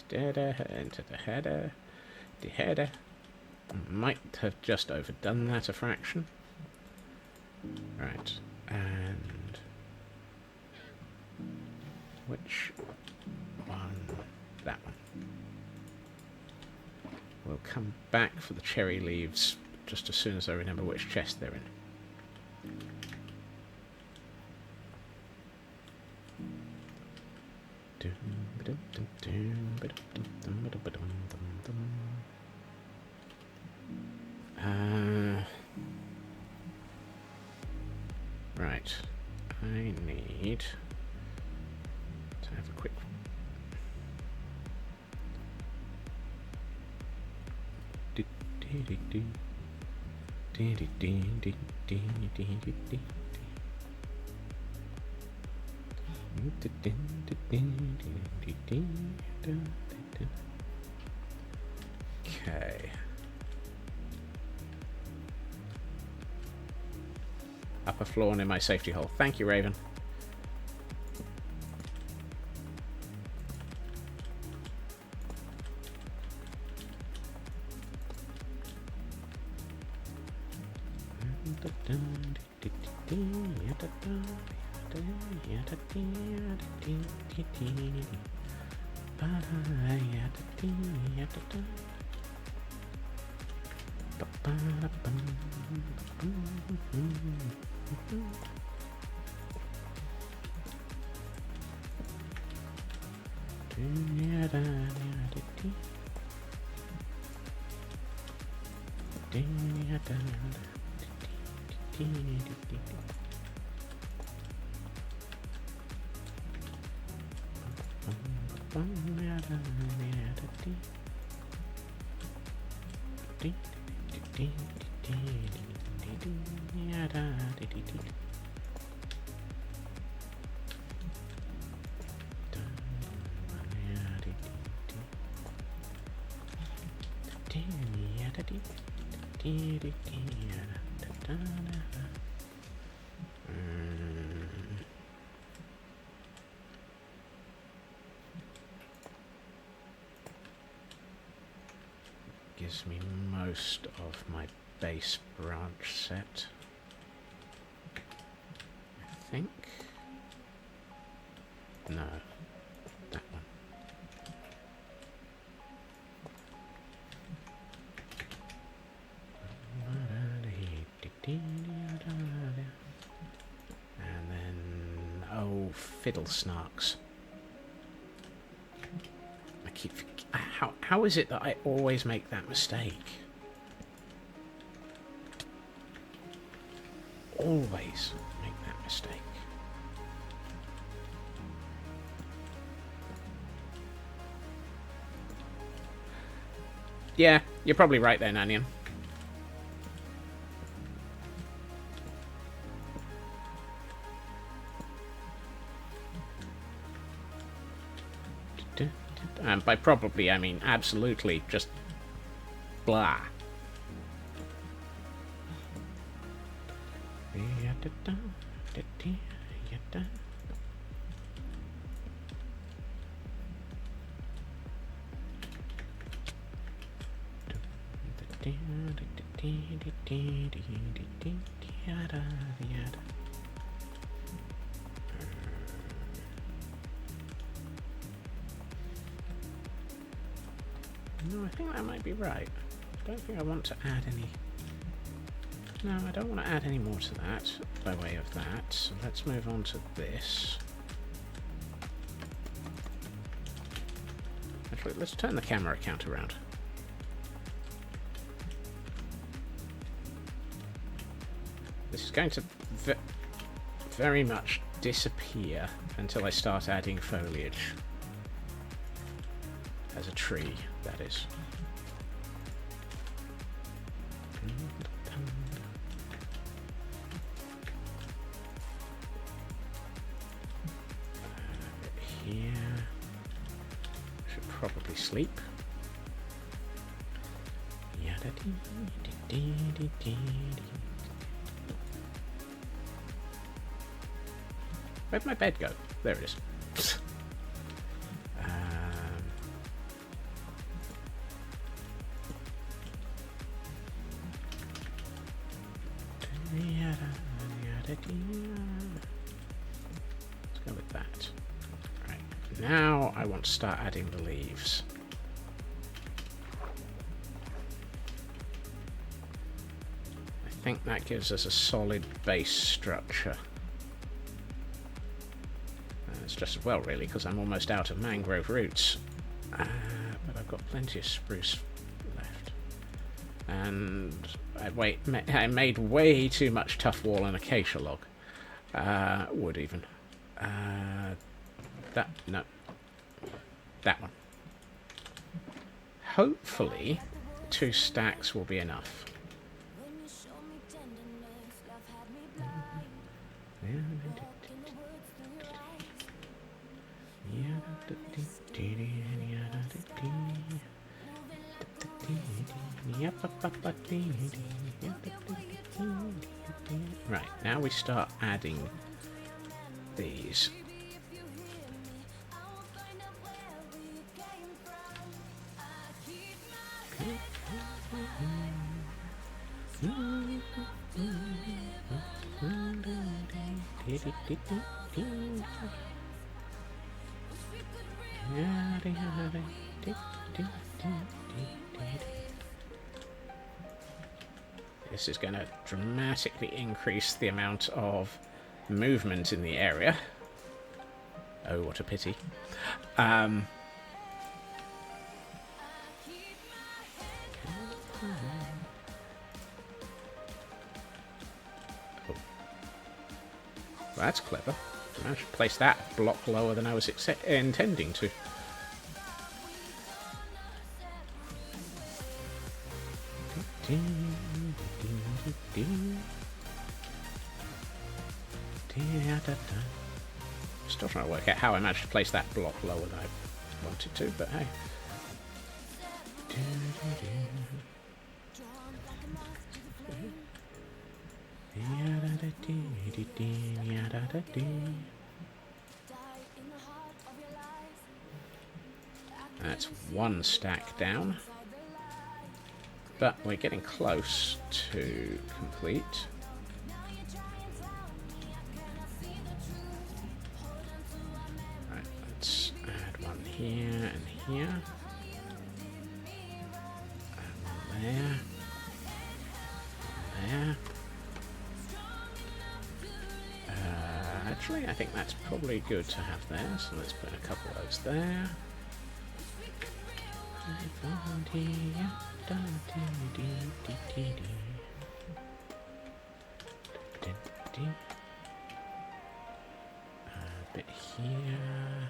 header into the header. The header. Might have just overdone that a fraction. Right, and which one? That one. We'll come back for the cherry leaves just as soon as I remember which chest they're in. Right. I need to have a quick... Okay. Upper floor near my safety hole. Thank you, Raven. Gives me most of my base branch set, I think. No, that one. And then, oh, fiddle snarks. I keep. How is it that I always make that mistake? Always make that mistake. Yeah, you're probably right there, Nanyan. And by probably, I mean absolutely, just blah. No, I think that might be right. I don't think I want to add any... No, I don't want to add any more to that, by way of that. So let's move on to this. Actually, let's turn the camera count around. This is going to very much disappear until I start adding foliage. As a tree, that is. Here. Should probably sleep. Where'd my bed go? There it is. Let's go with that. Right, now I want to start adding the leaves. I think that gives us a solid base structure. It's just as well, really, because I'm almost out of mangrove roots. But I've got plenty of spruce left. And I made way too much tough wall and acacia log. Wood even. No. That one. Hopefully 2 stacks will be enough. Right, now we start adding these. This is going to dramatically increase the amount of movement in the area. Oh, what a pity. That's clever. I should place that block lower than I was intending to. Still trying to work out how I managed to place that block lower than I wanted to, but hey. That's one stack down, but we're getting close to complete. Right, let's add one here and here. And one there. One there. Actually, I think that's probably good to have there, so let's put a couple of those there. A bit here.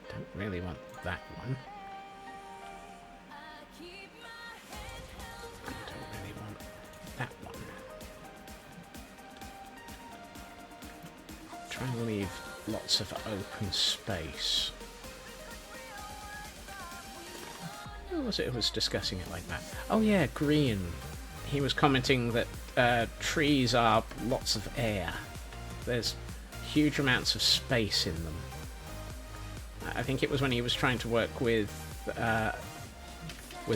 Don't really want that one. Don't really want that one. Try and leave lots of open space. Who was it who was discussing it like that? Oh yeah, Green. He was commenting that trees are lots of air. There's huge amounts of space in them. I think it was when he was trying to work with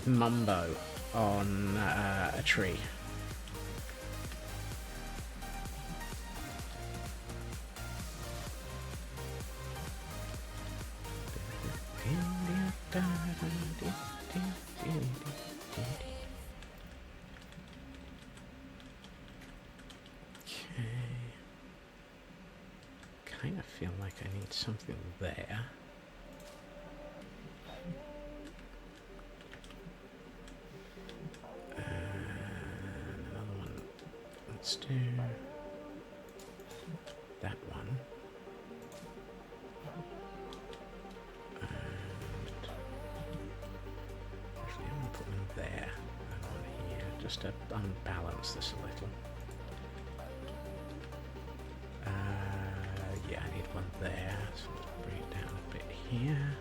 Mumbo on a tree. Kind of feel like I need something there. Another one. Let's do that one. Actually, I'm going to put one there and one here, just to unbalance this a little. Yeah, I need one there, so let's bring it down a bit here.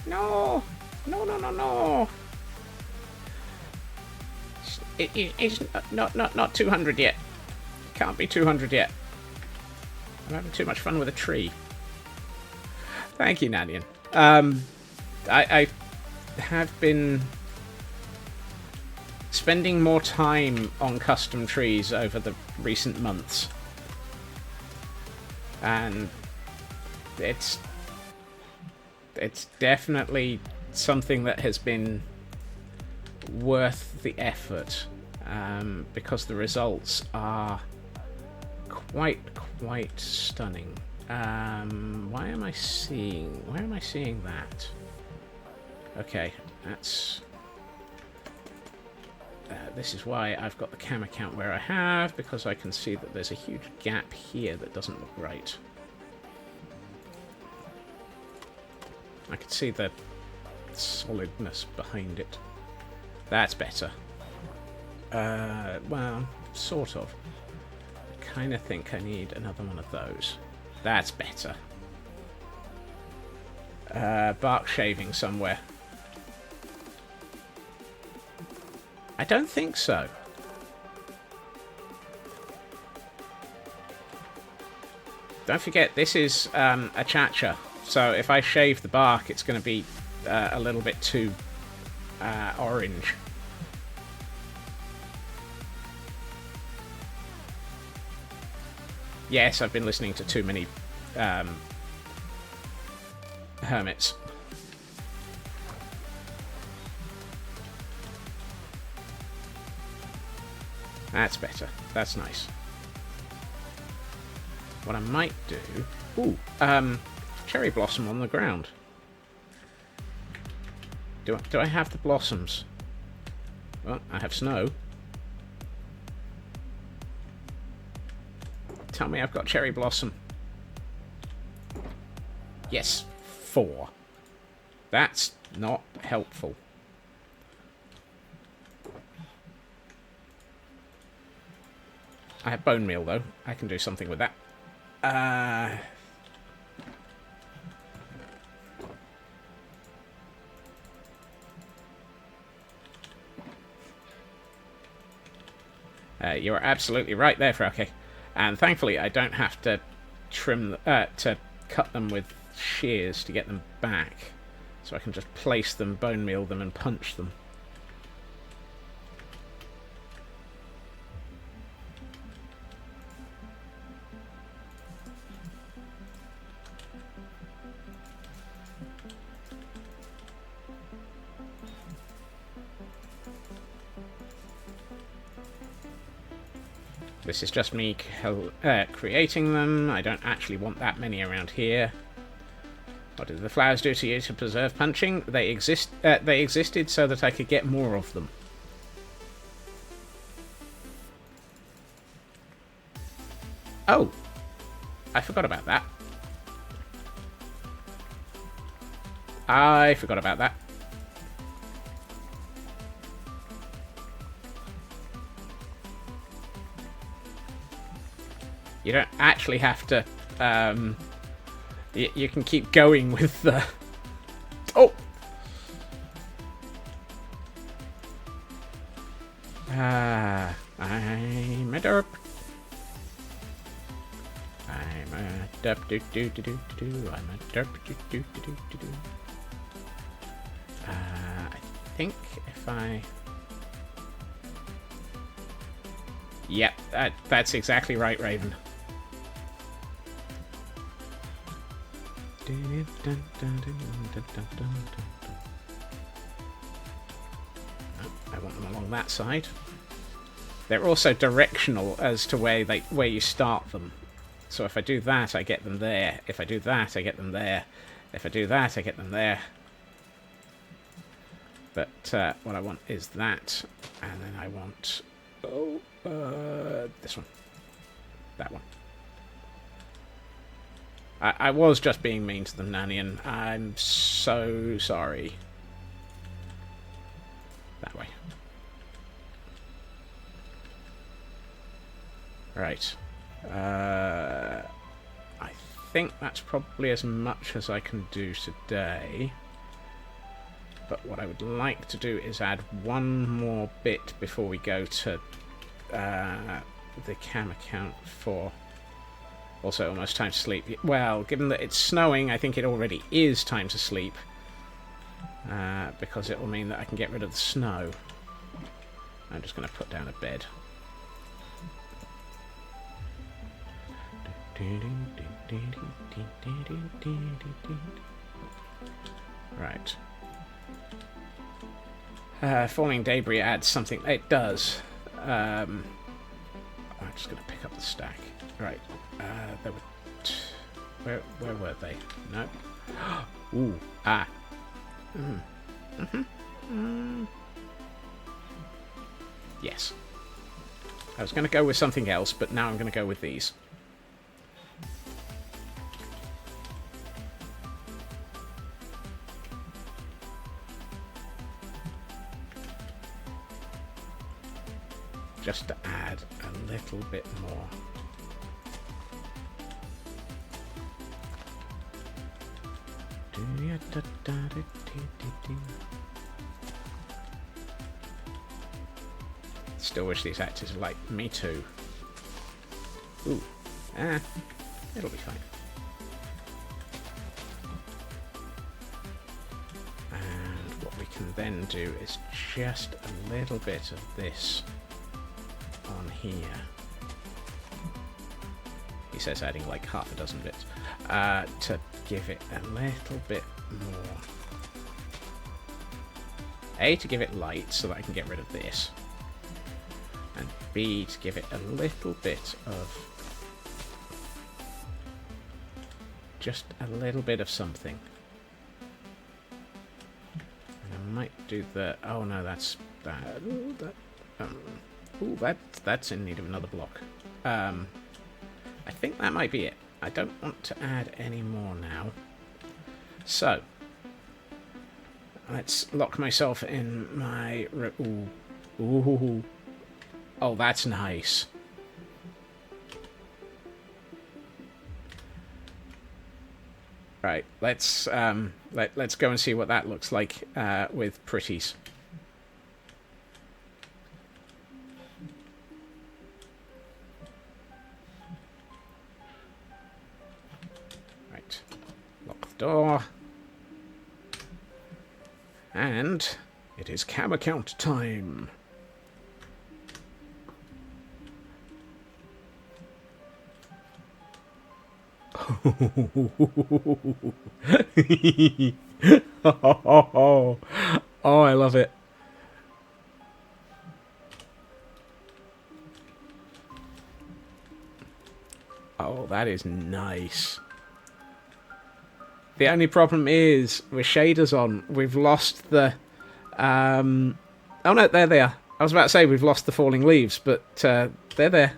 No! No, no, no, no! It's not 200 yet. Can't be 200 yet. I'm having too much fun with a tree. Thank you, Nadian. I have been spending more time on custom trees over the recent months. And it's definitely something that has been worth the effort, because the results are quite stunning. Where am I seeing that? Okay, that's this is why I've got the camera count where I have, because I can see that there's a huge gap here that doesn't look right. I can see the solidness behind it. That's better. Well, sort of. I kind of think I need another one of those. That's better. Bark shaving somewhere. I don't think so. Don't forget, this is a chacha. So if I shave the bark, it's going to be a little bit too orange. Yes, I've been listening to too many hermits. That's better. That's nice. what I might do... Ooh, cherry blossom on the ground. Do I have the blossoms? Well, I have snow. Tell me I've got cherry blossom. Yes, 4. That's not helpful. I have bone meal, though. I can do something with that. You're absolutely right there, Frauke. And thankfully, I don't have to to cut them with shears to get them back. So I can just place them, bone meal them, and punch them. This is just me creating them. I don't actually want that many around here. What did the flowers do to you to preserve punching? They existed so that I could get more of them. Oh! I forgot about that. I forgot about that. You don't actually have to, you can keep going with the... Oh! I'm a derp. I'm a derp do do do do do. I'm a derp do do do do do. I think if I... Yep, that's exactly right, Raven. I want them along that side. They're also directional as to where you start them. So if I do that, I get them there. If I do that, I get them there. If I do that, I get them there. But what I want is that, and then I want this one, that one. I was just being mean to them, Nannian. I'm so sorry. That way. Right. I think that's probably as much as I can do today. But what I would like to do is add one more bit before we go to the cam account for... Also, almost time to sleep. Well, given that it's snowing, I think it already is time to sleep. Because it will mean that I can get rid of the snow. I'm just going to put down a bed. Right. Falling debris adds something. It does. I'm just going to pick up the stack. Right. There were... Where were they? No. Ooh. Ah. Yes. I was going to go with something else, but now I'm going to go with these. Just to add a little bit more. Still wish these actors were like me too. Ooh. It'll be fine. And what we can then do is just a little bit of this on here. He says adding like half a dozen bits to give it a little bit more. A, to give it light so that I can get rid of this. And B, to give it a little bit of just a little bit of something. And I might do the... Oh no, that's... that's in need of another block. I think that might be it. I don't want to add any more now. So, let's lock myself in my... Ooh. Oh, that's nice. Right, let's go and see what that looks like with pretties. Right, lock the door. And it is camera count time. Oh, I love it. Oh, that is nice. The only problem is, with shaders on, we've lost the... Oh no, there they are. I was about to say we've lost the falling leaves, but they're there.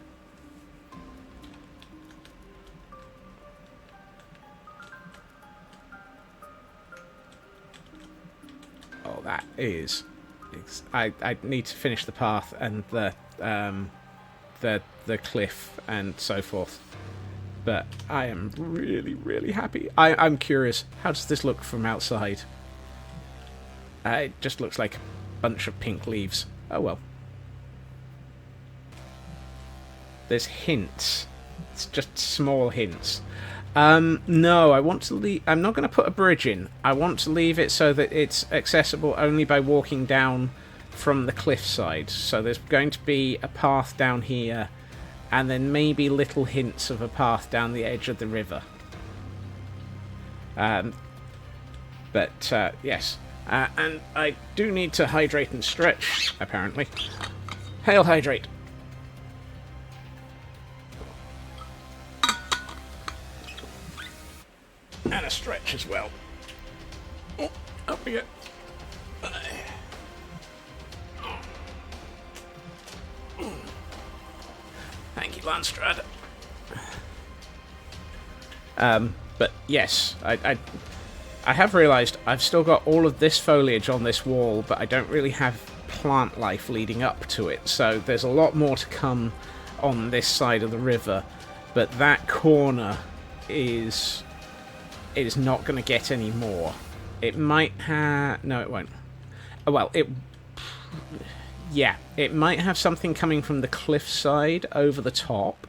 Oh, that is... I need to finish the path and the cliff and so forth. But I am really, really happy. I'm curious, how does this look from outside? It just looks like a bunch of pink leaves. Oh well. There's hints. It's just small hints. No, I want to leave... I'm not going to put a bridge in. I want to leave it so that it's accessible only by walking down from the cliffside. So there's going to be a path down here, and then maybe little hints of a path down the edge of the river. Yes. And I do need to hydrate and stretch, apparently. Hail, hydrate! And a stretch as well. Oh, up we go. Thank you, Landstrad. But yes, I have realised I've still got all of this foliage on this wall, but I don't really have plant life leading up to it. So there's a lot more to come on this side of the river, but that corner is not going to get any more. It might have... No, it won't. Oh, well, yeah, it might have something coming from the cliffside over the top,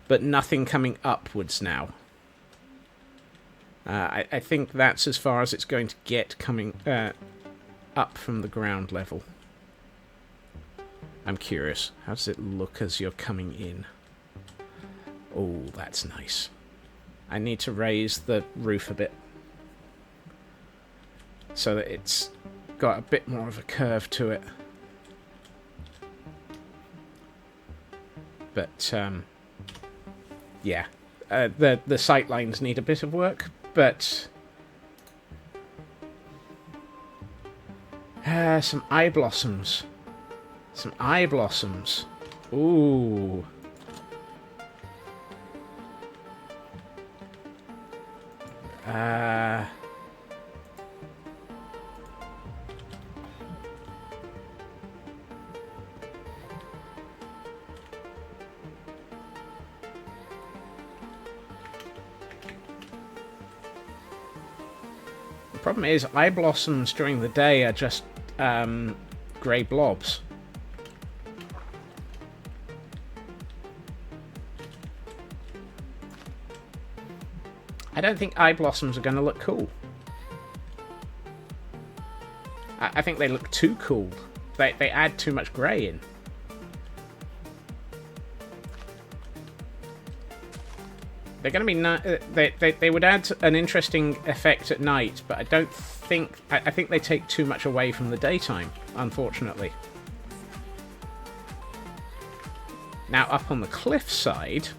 but nothing coming upwards now. I think that's as far as it's going to get coming up from the ground level. I'm curious. How does it look as you're coming in? Oh, that's nice. I need to raise the roof a bit so that it's got a bit more of a curve to it. But, yeah. The sight lines need a bit of work, but... some eye blossoms. Some eye blossoms. Ooh. The problem is, eye blossoms during the day are just grey blobs. I don't think eye blossoms are going to look cool. I think they look too cool. They add too much grey in. They're going to be... they would add an interesting effect at night, but I don't think... I think they take too much away from the daytime, unfortunately. Now, up on the cliffside,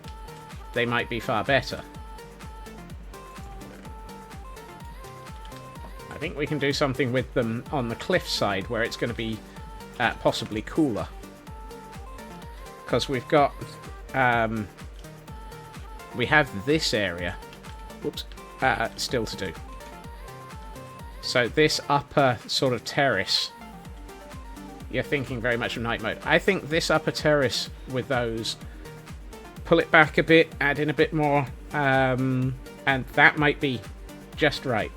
they might be far better. think we can do something with them on the cliff side where it's going to be possibly cooler. Because we've got... we have this area still to do. So this upper sort of terrace, you're thinking very much of night mode. I think this upper terrace with those, pull it back a bit, add in a bit more, and that might be just right.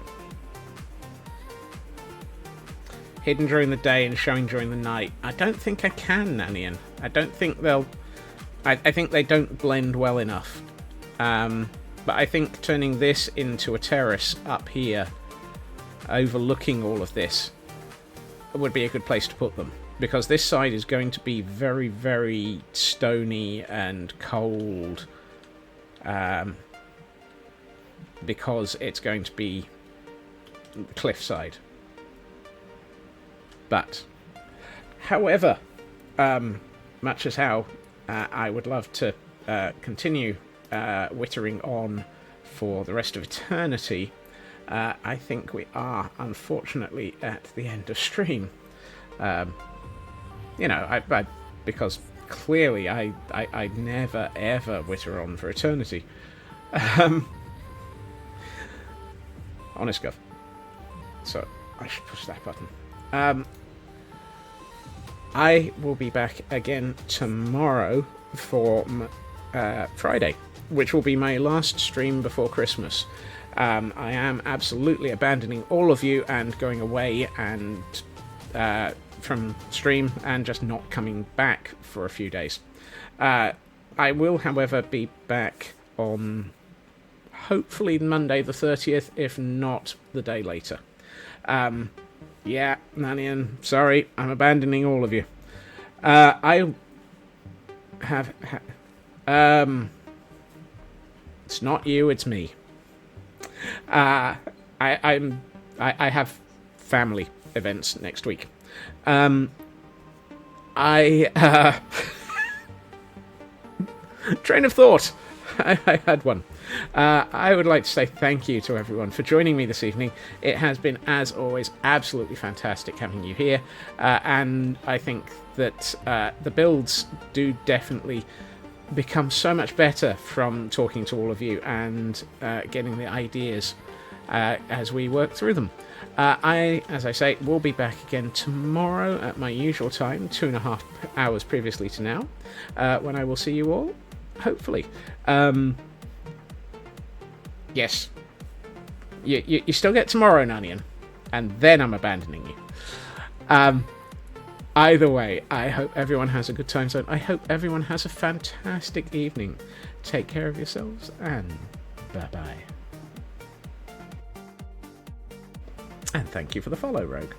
Hidden during the day and showing during the night. I don't think I can, Nanian. I don't think they'll... I think they don't blend well enough. But I think turning this into a terrace up here, overlooking all of this, would be a good place to put them. Because this side is going to be very, very stony and cold. Because it's going to be the cliffside. But, however, much as how I would love to continue wittering on for the rest of eternity, I think we are, unfortunately, at the end of stream. You know, because clearly I never, ever witter on for eternity. Honest Gov. So, I should push that button. I will be back again tomorrow for Friday, which will be my last stream before Christmas. I am absolutely abandoning all of you and going away and from stream and just not coming back for a few days. I will, however, be back on hopefully Monday the 30th, if not the day later. Yeah, Nanian, sorry, I'm abandoning all of you. I have... it's not you, it's me. I have family events next week. Train of thought. I had one. I would like to say thank you to everyone for joining me this evening. It has been, as always, absolutely fantastic having you here. And I think that the builds do definitely become so much better from talking to all of you and getting the ideas as we work through them. As I say, will be back again tomorrow at my usual time, 2.5 hours previously to now, when I will see you all, hopefully. Yes. You still get tomorrow, Nanian, and then I'm abandoning you. Either way, I hope everyone has a good time zone. I hope everyone has a fantastic evening. Take care of yourselves, and bye-bye. And thank you for the follow, Rogue.